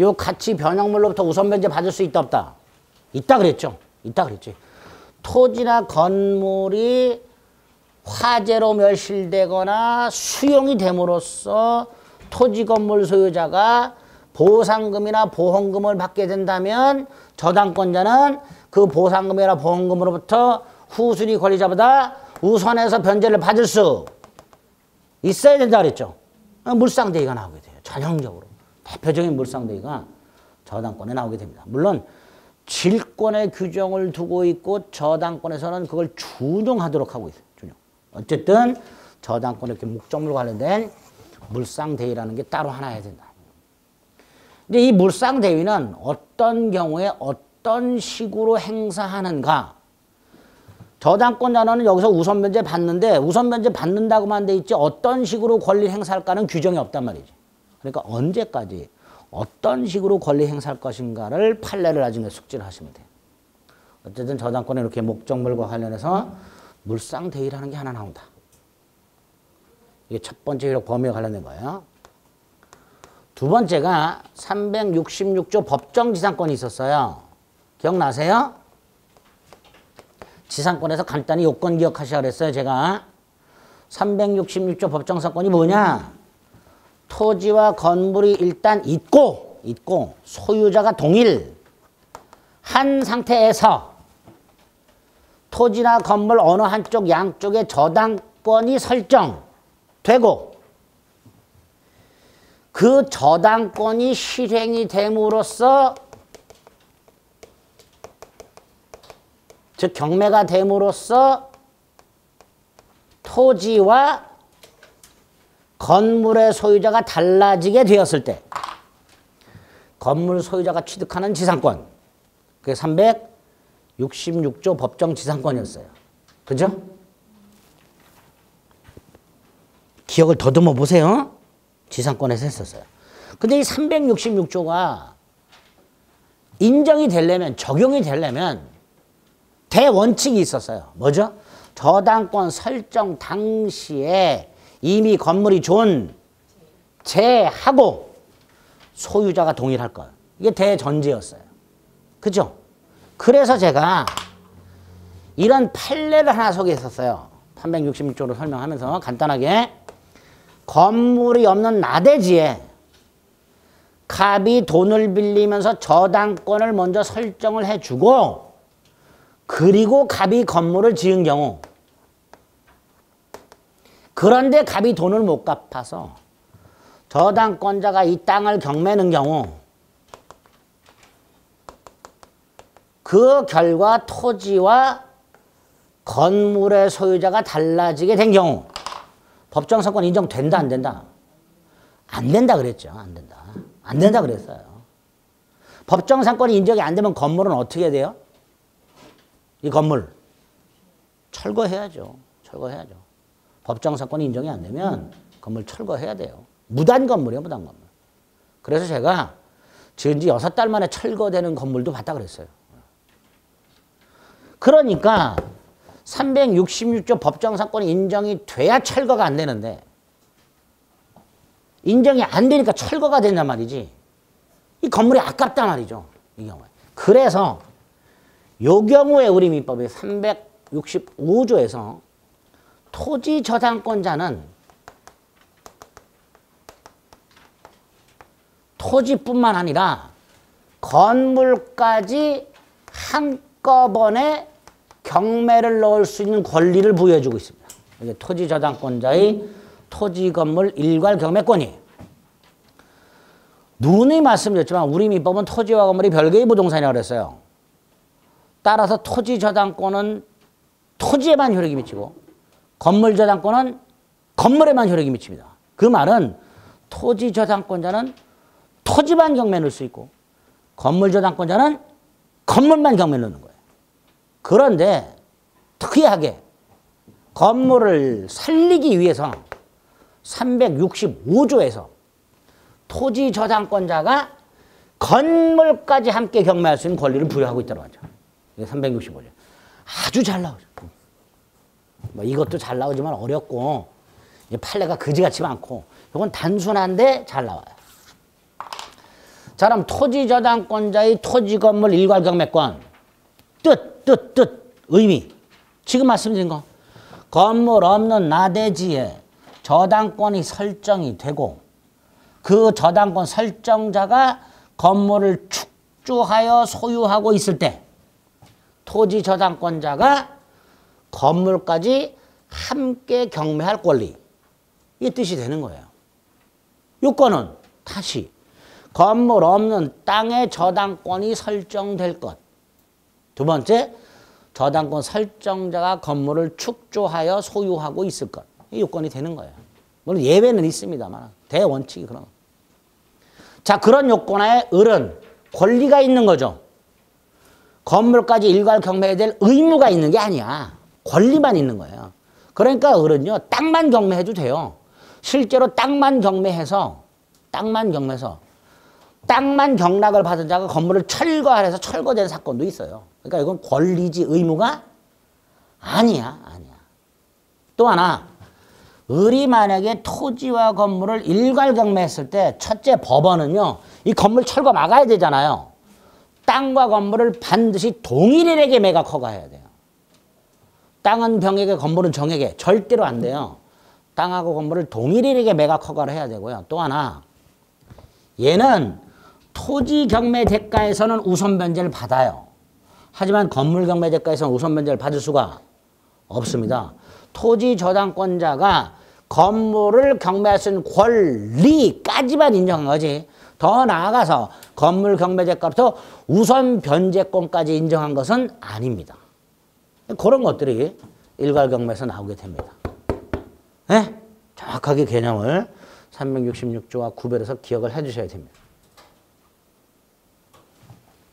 요 가치 변형물로부터 우선 변제 받을 수 있다 없다? 있다 그랬죠. 있다 그랬지. 토지나 건물이 화재로 멸실되거나 수용이 됨으로써 토지 건물 소유자가 보상금이나 보험금을 받게 된다면 저당권자는 그 보상금이나 보험금으로부터 후순위 권리자보다 우선해서 변제를 받을 수 있어야 된다 그랬죠. 물상대위가 나오게 돼요. 전형적으로. 대표적인 물상대위가 저당권에 나오게 됩니다. 물론 질권의 규정을 두고 있고 저당권에서는 그걸 준용하도록 하고 있어요. 준용. 어쨌든 저당권에 이렇게 목적물 관련된 물상대위라는 게 따로 하나 해야 된다. 근데 이 물상대위는 어떤 경우에 어떤 식으로 행사하는가? 저당권자는 여기서 우선변제 받는데 우선변제 받는다고만 돼 있지 어떤 식으로 권리 행사할까는 규정이 없단 말이지. 그러니까 언제까지 어떤 식으로 권리 행사할 것인가를 판례를 나중에 숙지를 하시면 돼요. 어쨌든 저당권에 이렇게 목적물과 관련해서 물상대위라는 게 하나 나온다. 이게 첫 번째 효력 범위와 관련된 거예요. 두 번째가 366조 법정지상권이 있었어요. 기억나세요? 지상권에서 간단히 요건 기억하시라 그랬어요. 제가 366조 법정지상권이 뭐냐? 토지와 건물이 일단 있고 소유자가 동일 한 상태에서 토지나 건물 어느 한쪽 양쪽에 저당권이 설정되고 그 저당권이 실행이 됨으로써 즉 경매가 됨으로써 토지와 건물의 소유자가 달라지게 되었을 때 건물 소유자가 취득하는 지상권 그게 366조 법정지상권이었어요. 그죠? 기억을 더듬어 보세요. 지상권에서 했었어요. 근데 이 366조가 인정이 되려면 적용이 되려면 대원칙이 있었어요. 뭐죠? 저당권 설정 당시에 이미 건물이 존재하고 소유자가 동일할 것. 이게 대전제였어요. 그죠? 그래서 제가 이런 판례를 하나 소개했었어요. 366조로 설명하면서 간단하게 건물이 없는 나대지에 갑이 돈을 빌리면서 저당권을 먼저 설정을 해주고 그리고 갑이 건물을 지은 경우 그런데 갑이 돈을 못 갚아서 저당권자가 이 땅을 경매는 경우 그 결과 토지와 건물의 소유자가 달라지게 된 경우 법정성권 인정된다 안 된다? 안 된다 그랬죠. 안 된다. 안 된다 그랬어요. 법정상권이 인정이 안 되면 건물은 어떻게 돼요? 이 건물 철거해야죠. 철거해야죠. 법정상권이 인정이 안 되면 건물 철거해야 돼요. 무단 건물이에요. 무단 건물. 그래서 제가 지은 지 6달 만에 철거되는 건물도 봤다 그랬어요. 그러니까 366조 법정상권이 인정이 돼야 철거가 안 되는데 인정이 안 되니까 철거가 된단 말이지. 이 건물이 아깝단 말이죠. 이 경우에. 그래서 요 경우에 우리 민법의 365조에서 토지 저당권자는 토지뿐만 아니라 건물까지 한꺼번에 경매를 넣을 수 있는 권리를 부여해주고 있습니다. 이게 토지 저당권자의 토지 건물 일괄 경매권이에요. 누누이 말씀드렸지만 우리 민법은 토지와 건물이 별개의 부동산이라고 그랬어요. 따라서 토지 저당권은 토지에만 효력이 미치고 건물 저당권은 건물에만 효력이 미칩니다. 그 말은 토지 저당권자는 토지만 경매에 넣을 수 있고 건물 저당권자는 건물만 경매에 넣는 거예요. 그런데 특이하게 건물을 살리기 위해서 365조에서 토지 저당권자가 건물까지 함께 경매할 수 있는 권리를 부여하고 있다고 하죠. 365조. 아주 잘 나오죠. 뭐 이것도 잘 나오지만 어렵고 판례가 그지같이 많고 이건 단순한데 잘 나와요. 자, 그럼 토지 저당권자의 토지 건물 일괄 경매권 뜻 의미 지금 말씀드린 거 건물 없는 나대지에 저당권이 설정이 되고 그 저당권 설정자가 건물을 축조하여 소유하고 있을 때 토지 저당권자가 건물까지 함께 경매할 권리 이 뜻이 되는 거예요. 요건은 다시 건물 없는 땅의 저당권이 설정될 것. 두 번째, 저당권 설정자가 건물을 축조하여 소유하고 있을 것. 이 요건이 되는 거예요. 물론 예외는 있습니다만 대원칙이 그런. 자, 그런 요건에 을은 권리가 있는 거죠. 건물까지 일괄 경매해야 될 의무가 있는 게 아니야. 권리만 있는 거예요. 그러니까 을은요, 땅만 경매해도 돼요. 실제로 땅만 경매해서 땅만 경락을 받은 자가 건물을 철거해서 철거된 사건도 있어요. 그러니까 이건 권리지 의무가 아니야. 또 하나, 을이 만약에 토지와 건물을 일괄 경매했을 때 첫째 법원은요, 이 건물 철거 막아야 되잖아요. 땅과 건물을 반드시 동일인에게 매각 허가해야 돼요. 땅은 병에게 건물은 정에게 절대로 안 돼요. 땅하고 건물을 동일인에게 매각 허가를 해야 되고요. 또 하나, 얘는 토지 경매 대가에서는 우선 변제를 받아요. 하지만 건물 경매 대가에서는 우선 변제를 받을 수가 없습니다. 토지 저당권자가 건물을 경매할 수 있는 권리까지만 인정한 거지. 더 나아가서 건물 경매 대가부터 우선 변제권까지 인정한 것은 아닙니다. 그런 것들이 일괄 경매에서 나오게 됩니다. 네? 정확하게 개념을 366조와 구별해서 기억을 해 주셔야 됩니다.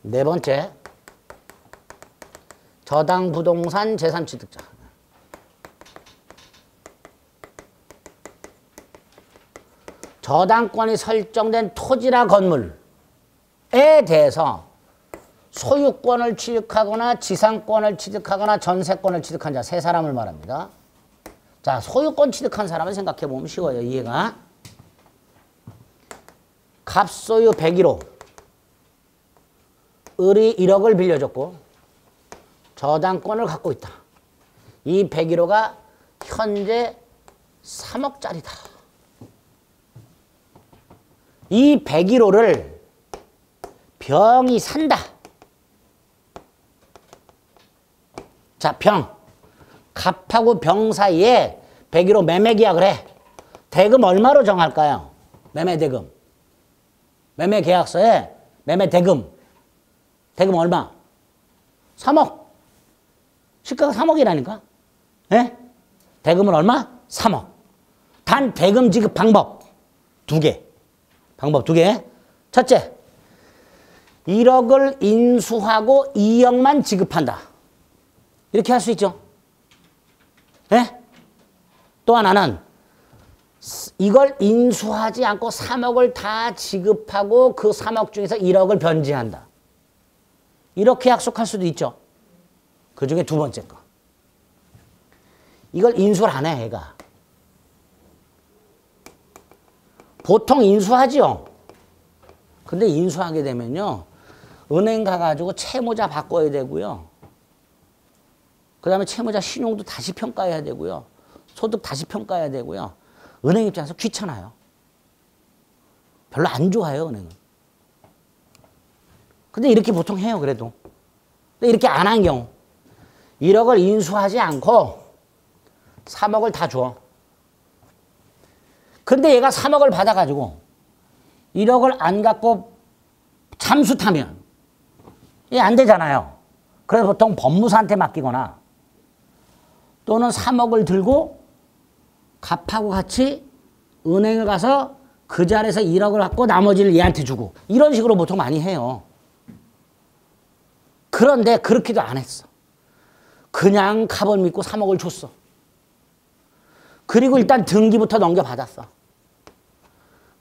네 번째, 저당 부동산 재산 취득자. 저당권이 설정된 토지나 건물에 대해서 소유권을 취득하거나 지상권을 취득하거나 전세권을 취득한 자 세 사람을 말합니다. 자, 소유권 취득한 사람을 생각해 보면 쉬워요. 이해가. 갑소유 101호. 을이 1억을 빌려줬고 저당권을 갖고 있다. 이 101호가 현재 3억짜리다. 이 101호를 병이 산다. 자, 병. 갑하고 병 사이에 101호 매매 계약을 해. 대금 얼마로 정할까요? 매매 대금. 매매 계약서에 매매 대금. 대금 얼마? 3억. 시가가 3억이라니까. 예? 대금은 얼마? 3억. 단 대금 지급 방법 두 개. 방법 두 개. 첫째, 1억을 인수하고 2억만 지급한다. 이렇게 할 수 있죠. 예? 또 하나는 이걸 인수하지 않고 3억을 다 지급하고 그 3억 중에서 1억을 변제한다. 이렇게 약속할 수도 있죠. 그 중에 두 번째 거. 이걸 인수를 안 해, 얘가. 보통 인수하죠. 근데 인수하게 되면요, 은행 가가지고 채무자 바꿔야 되고요. 그 다음에 채무자 신용도 다시 평가해야 되고요. 소득 다시 평가해야 되고요. 은행 입장에서 귀찮아요. 별로 안 좋아요, 은행은. 근데 이렇게 보통 해요, 그래도. 근데 이렇게 안 한 경우 1억을 인수하지 않고 3억을 다 줘. 근데 얘가 3억을 받아가지고 1억을 안 갖고 잠수 타면 이게 안 되잖아요. 그래서 보통 법무사한테 맡기거나 또는 3억을 들고 갚하고 같이 은행을 가서 그 자리에서 1억을 갖고 나머지를 얘한테 주고 이런 식으로 보통 많이 해요. 그런데 그렇게도 안 했어. 그냥 갑을 믿고 3억을 줬어. 그리고 일단 등기부터 넘겨받았어.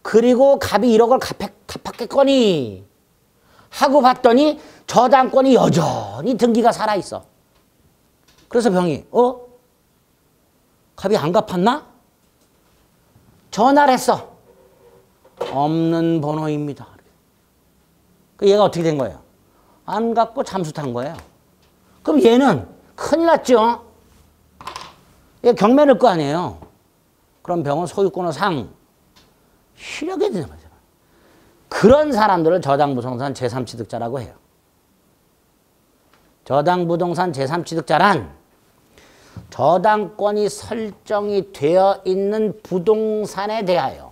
그리고 갑이 1억을 갚았겠거니 하고 봤더니 저당권이 여전히 등기가 살아있어. 그래서 병이 갑이 안 갚았나? 전화를 했어. 없는 번호입니다. 얘가 어떻게 된 거예요? 안 갚고 잠수 탄 거예요. 그럼 얘는 큰일 났죠? 얘 경매 넣을 거 아니에요. 그럼 병은 소유권의 상 실력이 되는 거죠. 그런 사람들을 저당부동산 제3취득자라고 해요. 저당부동산 제3취득자란 저당권이 설정이 되어 있는 부동산에 대하여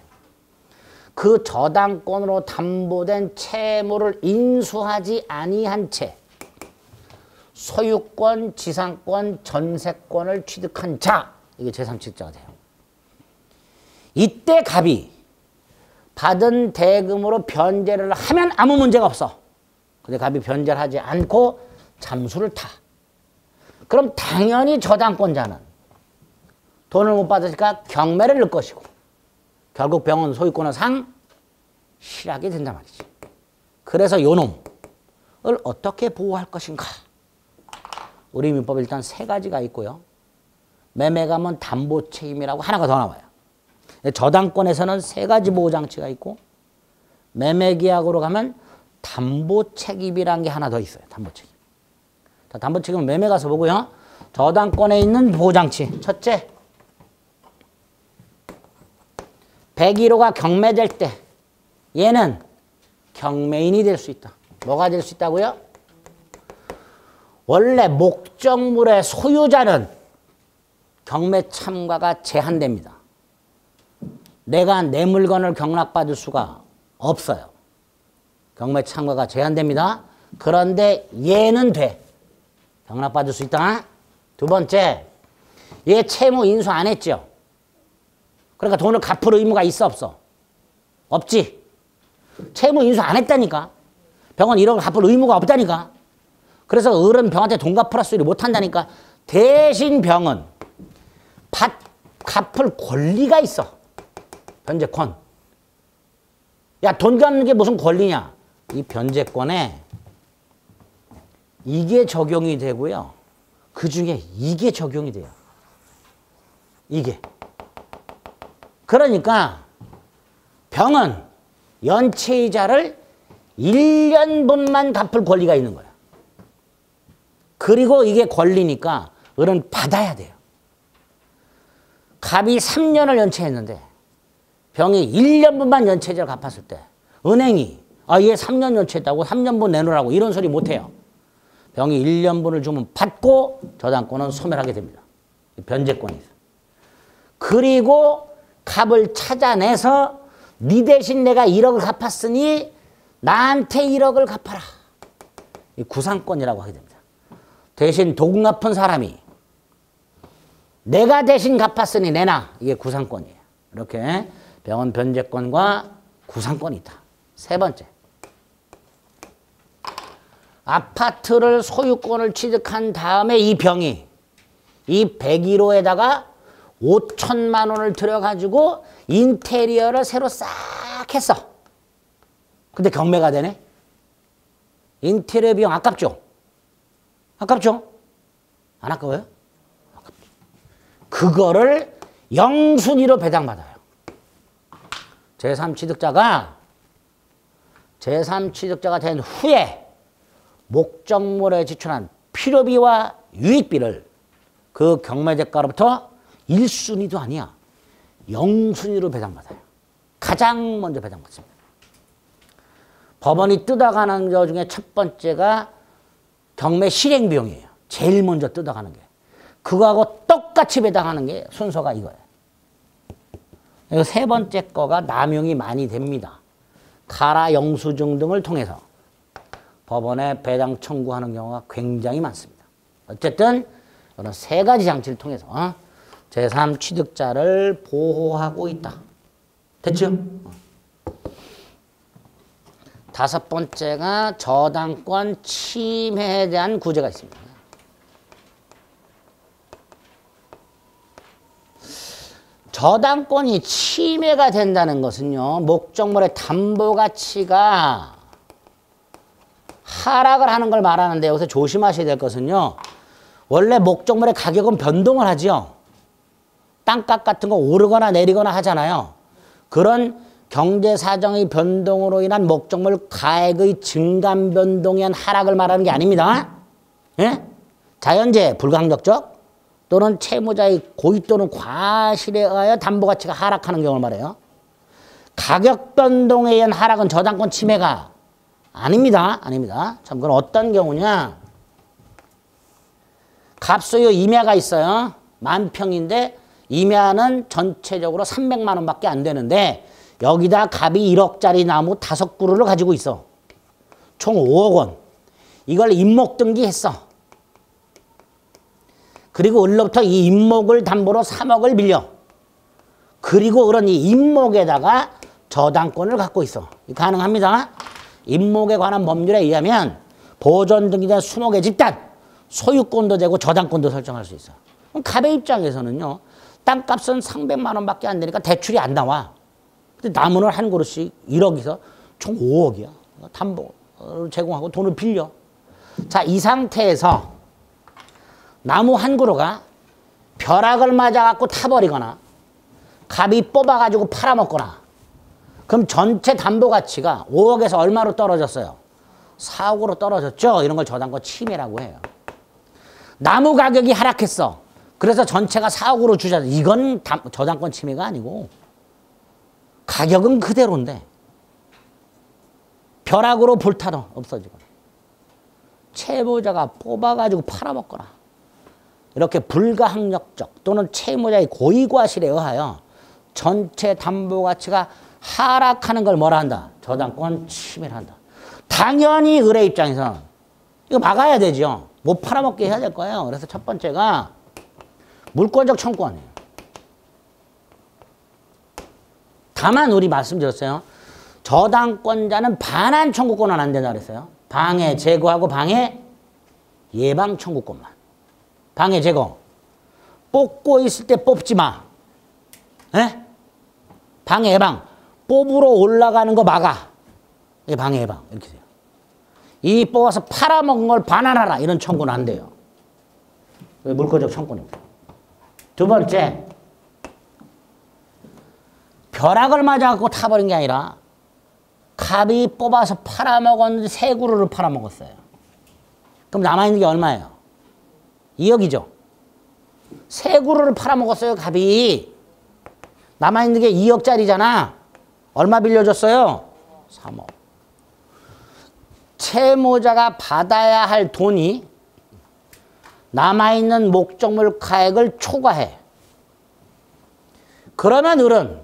그 저당권으로 담보된 채무를 인수하지 아니한 채 소유권, 지상권, 전세권을 취득한 자, 이게 제3취득자가 돼요. 이때 갑이 받은 대금으로 변제를 하면 아무 문제가 없어. 근데 갑이 변제를 하지 않고 잠수를 타. 그럼 당연히 저당권자는 돈을 못 받으니까 경매를 넣을 것이고 결국 병원 소유권의 상 실하게 된단 말이지. 그래서 요놈을 어떻게 보호할 것인가? 우리 민법에 일단 3가지가 있고요. 매매가면 담보책임이라고 하나가 더 나와요. 저당권에서는 3가지 보호장치가 있고 매매계약으로 가면 담보책임이라는 게 하나 더 있어요. 담보책임. 자, 담보책임은 매매 가서 보고요. 저당권에 있는 보호장치. 첫째, 101호가 경매될 때 얘는 경매인이 될 수 있다. 뭐가 될 수 있다고요? 원래 목적물의 소유자는 경매 참가가 제한됩니다. 내가 내 물건을 경락받을 수가 없어요. 경매 참가가 제한됩니다. 그런데 얘는 돼. 경락받을 수 있다. 두 번째, 얘 채무 인수 안 했죠. 그러니까 돈을 갚을 의무가 있어 없어? 없지. 채무 인수 안 했다니까. 병원 1억을 갚을 의무가 없다니까. 그래서 어른 병한테 돈 갚으라 소리 못 한다니까. 대신 병은 갚을 권리가 있어. 변제권. 야, 돈 갚는 게 무슨 권리냐. 이 변제권에 이게 적용이 되고요. 그 중에 이게 적용이 돼요. 이게. 그러니까 병은 연체이자를 1년분만 갚을 권리가 있는 거야. 그리고 이게 권리니까 을은 받아야 돼요. 갑이 3년을 연체했는데 병이 1년분만 연체이자를 갚았을 때 은행이 얘 3년 연체했다고 3년분 내놓으라고 이런 소리 못해요. 병이 1년분을 주면 받고 저당권은 소멸하게 됩니다. 변제권이 있어요. 그리고 갑을 찾아내서 네 대신 내가 1억을 갚았으니 나한테 1억을 갚아라. 이 구상권이라고 하게 됩니다. 대신 돈 갚은 사람이 내가 대신 갚았으니 내놔. 이게 구상권이에요. 이렇게 병은 변제권과 구상권이 있다. 세 번째. 아파트를 소유권을 취득한 다음에 이 병이 이 101호에다가 5천만 원을 들여가지고 인테리어를 새로 싹 했어. 근데 경매가 되네. 인테리어 비용 아깝죠? 아깝죠? 안 아까워요? 아깝죠. 그거를 영순위로 배당받아요. 제3취득자가 된 후에 목적물에 지출한 필요비와 유익비를 그 경매대가로부터 1순위도 아니야. 0순위로 배당받아요. 가장 먼저 배당받습니다. 법원이 뜯어가는 것 중에 첫 번째가 경매 실행비용이에요. 제일 먼저 뜯어가는 게. 그거하고 똑같이 배당하는 게 순서가 이거예요. 세 번째 거가 남용이 많이 됩니다. 가라 영수증 등을 통해서 법원에 배당 청구하는 경우가 굉장히 많습니다. 어쨌든 이런 세 가지 장치를 통해서 제3취득자를 보호하고 있다. 됐죠? 다섯 번째가 저당권 침해에 대한 구제가 있습니다. 저당권이 침해가 된다는 것은요, 목적물의 담보 가치가 하락을 하는 걸 말하는데, 여기서 조심하셔야 될 것은요, 원래 목적물의 가격은 변동을 하죠. 땅값 같은 거 오르거나 내리거나 하잖아요. 그런 경제사정의 변동으로 인한 목적물 가액의 증감 변동에 의한 하락을 말하는 게 아닙니다. 예? 자연재해, 불가항력적 또는 채무자의 고의 또는 과실에 의하여 담보가치가 하락하는 경우를 말해요. 가격 변동에 의한 하락은 저당권 침해가 아닙니다. 아닙니다. 참, 그건 어떤 경우냐? 갑소유 임야가 있어요. 10,000평인데 임야는 전체적으로 300만 원밖에 안 되는데 여기다 갑이 1억짜리 나무 5그루를 가지고 있어. 총 5억 원. 이걸 임목 등기했어. 그리고 을로부터 이 임목을 담보로 3억을 빌려. 그리고 그런 이 임목에다가 저당권을 갖고 있어. 가능합니다. 임목에 관한 법률에 의하면 보존 등기된 20개 집단, 소유권도 되고 저당권도 설정할 수 있어. 그럼 갑의 입장에서는요, 땅값은 300만 원밖에 안 되니까 대출이 안 나와. 근데 나무는 한 그루씩 1억에서 총 5억이야. 담보를 제공하고 돈을 빌려. 자, 이 상태에서 나무 한 그루가 벼락을 맞아갖고 타버리거나 갑이 뽑아가지고 팔아먹거나, 그럼 전체 담보 가치가 5억에서 얼마로 떨어졌어요? 4억으로 떨어졌죠? 이런 걸 저당권 침해라고 해요. 나무 가격이 하락했어. 그래서 전체가 4억으로 주자. 이건 저당권 침해가 아니고 가격은 그대로인데 벼락으로 불타도 없어지거나 채무자가 뽑아가지고 팔아먹거나 이렇게 불가항력적 또는 채무자의 고의과실에 의하여 전체 담보가치가 하락하는 걸 뭐라 한다? 저당권 침해를 한다. 당연히 의뢰 입장에서는 이거 막아야 되죠. 못 팔아먹게 해야 될 거예요. 그래서 첫 번째가 물권적 청구권이에요. 다만 우리 말씀드렸어요. 저당권자는 반환 청구권은 안 된다 그랬어요. 방해 제거하고 방해 예방 청구권만. 방해 제거. 뽑고 있을 때 뽑지 마. 에? 방해 예방. 뽑으러 올라가는 거 막아. 이게 방해 예방. 이렇게 돼요. 이 뽑아서 팔아먹은 걸 반환하라. 이런 청구는 안 돼요. 물권적 청구입니다. 두 번째. 벼락을 맞아갖고 타버린 게 아니라 갑이 뽑아서 팔아먹었는데 세 그루를 팔아먹었어요. 그럼 남아있는 게 얼마예요? 2억이죠. 세 그루를 팔아먹었어요, 갑이. 남아있는 게 2억짜리잖아. 얼마 빌려줬어요? 3억. 채무자가 받아야 할 돈이 남아있는 목적물 가액을 초과해. 그러면 을은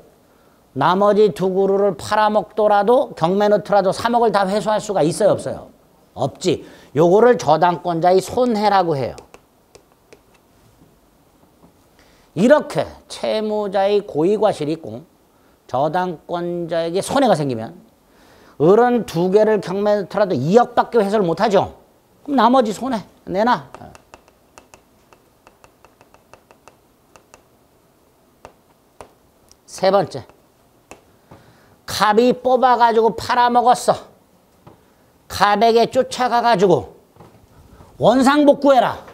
나머지 2그루를 팔아먹더라도 경매 넣더라도 3억을 다 회수할 수가 있어요, 없어요? 없지. 요거를 저당권자의 손해라고 해요. 이렇게 채무자의 고의과실이 있고 저당권자에게 손해가 생기면 을은 2개를 경매에 넣더라도 2억밖에 회수를 못하죠. 그럼 나머지 손해 내놔. 세 번째. 갑이 뽑아가지고 팔아먹었어. 갑에게 쫓아가가지고 원상복구해라.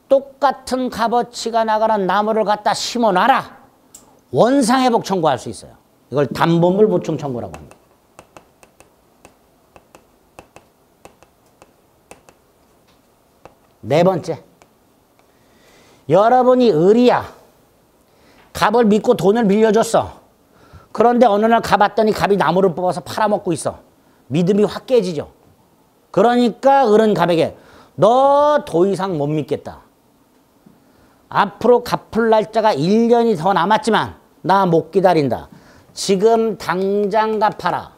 똑같은 값어치가 나가는 나무를 갖다 심어놔라. 원상회복 청구할 수 있어요. 이걸 담보물 보충 청구라고 합니다. 네 번째. 여러분이 을이야. 갑을 믿고 돈을 빌려줬어. 그런데 어느 날 가봤더니 갑이 나무를 뽑아서 팔아먹고 있어. 믿음이 확 깨지죠. 그러니까 을은 갑에게 너 더 이상 못 믿겠다. 앞으로 갚을 날짜가 1년이 더 남았지만 나 못 기다린다. 지금 당장 갚아라.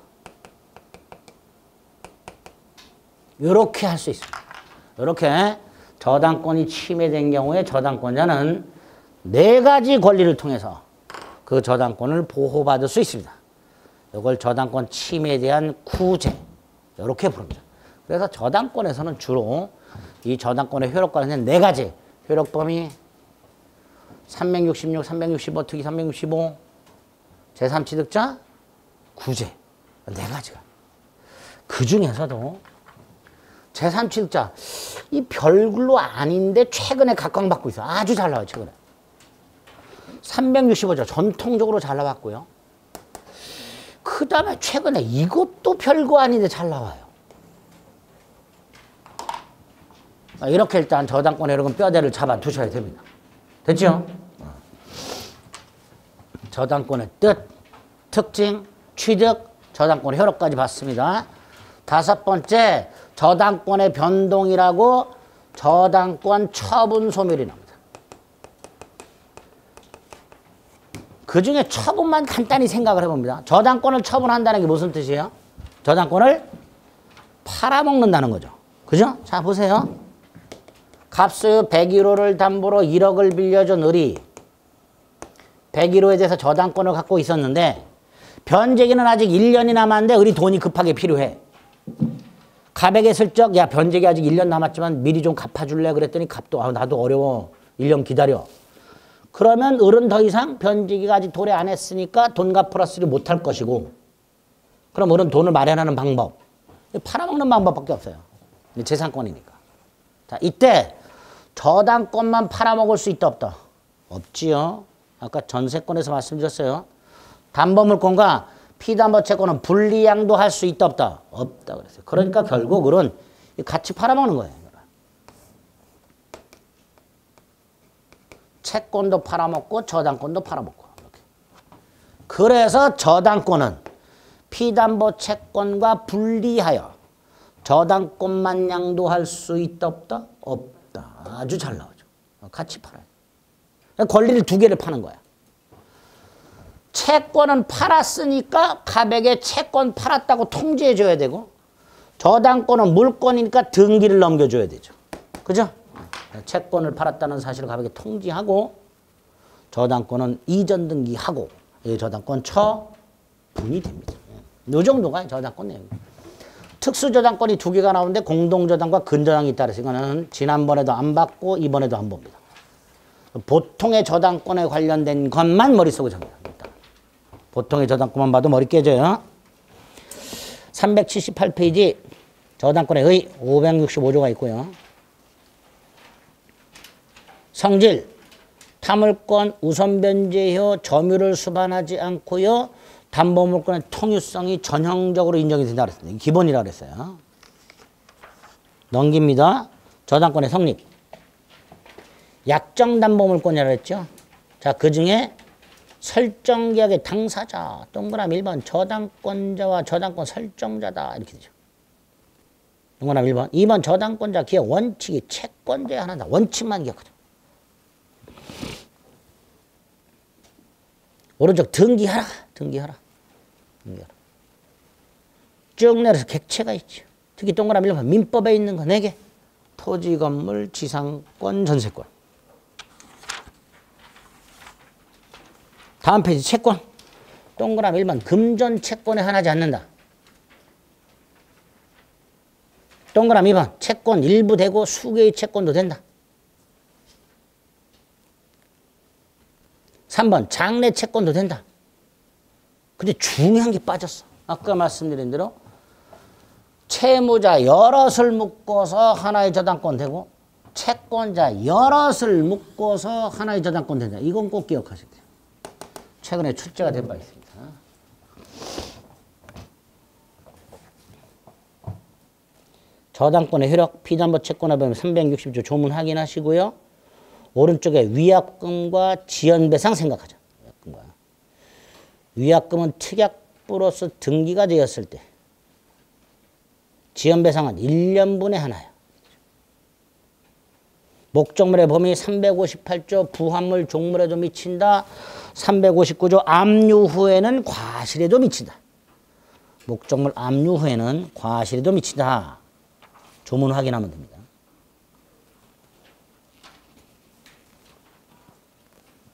이렇게 할 수 있습니다. 이렇게 저당권이 침해된 경우에 저당권자는 4가지 권리를 통해서 그 저당권을 보호받을 수 있습니다. 이걸 저당권 침해에 대한 구제 이렇게 부릅니다. 그래서 저당권에서는 주로 이 저당권의 효력과는 4가지 효력범위 366, 365, 특히 365 제3취득자 구제 4가지가. 그 중에서도 제3취득자 이 별로 아닌데 최근에 각광받고 있어요. 아주 잘 나와요. 최근에 365조 전통적으로 잘 나왔고요. 그 다음에 최근에 이것도 별거 아닌데 잘 나와요. 이렇게 일단 저당권의 효력은 뼈대를 잡아 두셔야 됩니다. 됐죠? 저당권의 뜻, 특징, 취득, 저당권의 효력까지 봤습니다. 5번째, 저당권의 변동이라고 저당권 처분 소멸이 나옵니다. 그 중에 처분만 간단히 생각을 해봅니다. 저당권을 처분한다는 게 무슨 뜻이에요? 저당권을 팔아먹는다는 거죠. 그죠? 자, 보세요. 갑수유 101호를 담보로 1억을 빌려준 을이 101호에 대해서 저당권을 갖고 있었는데 변제기는 아직 1년이 남았는데 을이 돈이 급하게 필요해. 갑에게 슬쩍 야 변제기 아직 1년 남았지만 미리 좀 갚아줄래? 그랬더니 갑도 나도 어려워. 1년 기다려. 그러면 을은 더 이상 변제기가 아직 도래 안 했으니까 돈 갚으러쓰지 못할 것이고 그럼 을은 돈을 마련하는 방법. 팔아먹는 방법밖에 없어요. 재산권이니까. 자, 이때 저당권만 팔아먹을 수 있다 없다? 없지요. 아까 전세권에서 말씀드렸어요. 담보물권과 피담보 채권은 분리양도 할 수 있다 없다? 없다 그랬어요. 그러니까 결국 을은 같이 팔아먹는 거예요. 채권도 팔아먹고 저당권도 팔아먹고. 이렇게. 그래서 저당권은 피담보 채권과 분리하여 저당권만 양도할 수 있다 없다? 없다. 아주 잘 나오죠. 같이 팔아요. 권리를 2개를 파는 거야. 채권은 팔았으니까 갑에게 채권 팔았다고 통지해줘야 되고 저당권은 물권이니까 등기를 넘겨줘야 되죠. 그죠? 채권을 팔았다는 사실을 갑에게 통지하고 저당권은 이전 등기하고 저당권 처분이 됩니다. 이 정도가 저당권 내용. 특수저당권이 2개가 나오는데 공동저당과 근저당이 있다 그래서 이거는 지난번에도 안 봤고 이번에도 안 봅니다. 보통의 저당권에 관련된 것만 머릿속에 잡니다. 보통의 저당권만 봐도 머리 깨져요. 378페이지 저당권의 의 565조가 있고요. 성질, 타물권 우선변제효 점유를 수반하지 않고요. 담보물권의 통유성이 전형적으로 인정이 된다 그랬습니다. 기본이라고 그랬어요. 넘깁니다. 저당권의 성립. 약정 담보물권이라고 했죠. 자, 그 중에 설정계약의 당사자 동그라미 1번 저당권자와 저당권 설정자다 이렇게 되죠. 동그라미 1번 2번 저당권자 기억 원칙이 채권자에 한한다. 원칙만 기억하죠. 오른쪽 등기하라. 등기하라. 쭉 내려서 객체가 있죠. 특히 동그라미 1번 민법에 있는 거 4개. 토지, 건물, 지상권, 전세권. 다음 페이지 채권. 동그라미 1번 금전 채권에 한하지 않는다. 동그라미 2번 채권 일부 되고 수개의 채권도 된다. 3번 장래 채권도 된다. 근데 중요한 게 빠졌어. 아까 말씀드린 대로 채무자 여럿을 묶어서 하나의 저당권 되고 채권자 여럿을 묶어서 하나의 저당권 된다. 이건 꼭 기억하셔야 돼요. 최근에 출제가 된 바 있습니다. 저당권의 효력, 피담보 채권에 보면 360조 조문 확인하시고요. 오른쪽에 위약금과 지연배상 생각하죠. 위약금은 특약부로서 등기가 되었을 때 지연배상은 1년분의 하나예요. 목적물의 범위 358조 부합물 종물에도 미친다. 359조 압류 후에는 과실에도 미친다. 목적물 압류 후에는 과실에도 미친다. 조문 확인하면 됩니다.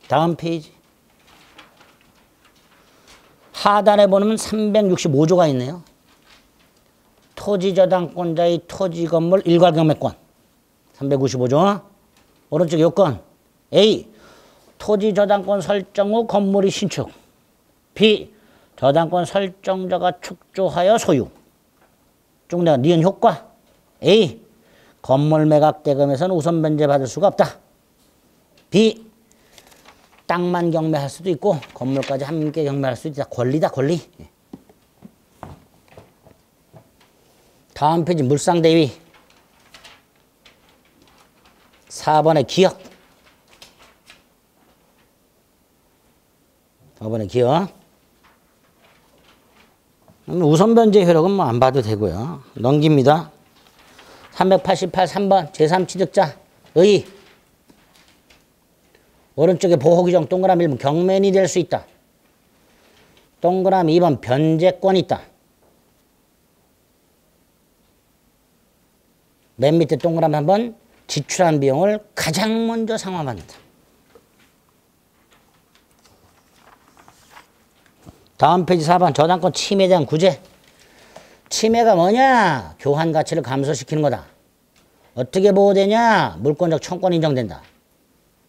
다음 페이지. 하단에 보면 365조가 있네요. 토지저당권자의 토지건물 일괄경매권 395조. 오른쪽 요건 A. 토지저당권 설정 후 건물이 신축. B. 저당권 설정자가 축조하여 소유. 쭉 내가 니은 효과. A. 건물 매각 대금에서는 우선 변제 받을 수가 없다. B. 땅만 경매할 수도 있고 건물까지 함께 경매할 수도 있다. 권리다, 권리. 다음 페이지 물상대위. 4번의 기억. 4번의 기억. 우선 변제 효력은 뭐 안 봐도 되고요. 넘깁니다. 388 3번 제3취득자의 오른쪽에 보호규정 동그라미 1번 경매인이 될 수 있다. 동그라미 2번 변제권이 있다. 맨 밑에 동그라미 한번 지출한 비용을 가장 먼저 상환받는다. 다음 페이지 4번 저당권 침해에 대한 구제. 침해가 뭐냐? 교환 가치를 감소시키는 거다. 어떻게 보호되냐? 물권적 청권 인정된다.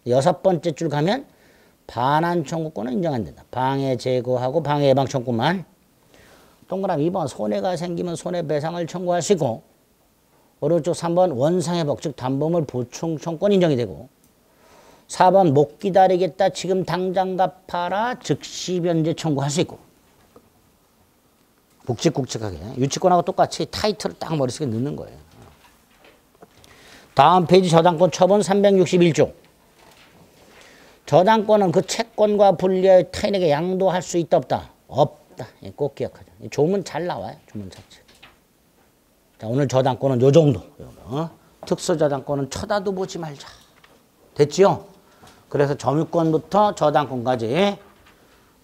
6번째 줄 가면 반환 청구권은 인정 안 된다. 방해 제거하고 방해 예방 청구만. 동그라미 2번 손해가 생기면 손해배상을 청구할 수 있고 오른쪽 3번 원상회복 즉 담보물 보충 청구권 인정이 되고 4번 못 기다리겠다 지금 당장 갚아라 즉시 변제 청구할 수 있고 굵직굵직하게 유치권하고 똑같이 타이틀을 딱 머릿속에 넣는 거예요. 다음 페이지 저당권 처분 361조. 저당권은 그 채권과 분리하여 타인에게 양도할 수 있다 없다? 없다. 꼭 기억하자. 조문 잘 나와요. 조문 자체. 자, 오늘 저당권은 요 정도. 특수저당권은 쳐다도 보지 말자. 됐지요? 그래서 점유권부터 저당권까지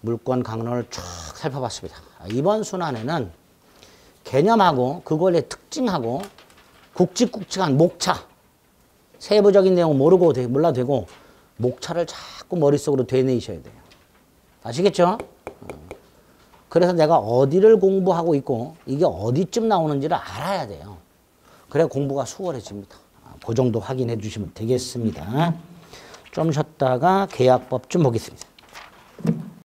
물권 강론을 쭉 살펴봤습니다. 이번 순환에는 개념하고 그 권리의 특징하고 굵직굵직한 목차 세부적인 내용 모르고 몰라도 되고 목차를 자꾸 머릿속으로 되뇌이셔야 돼요. 아시겠죠? 그래서 내가 어디를 공부하고 있고 이게 어디쯤 나오는지를 알아야 돼요. 그래야 공부가 수월해집니다. 그 정도 확인해 주시면 되겠습니다. 좀 쉬었다가 계약법 좀 보겠습니다.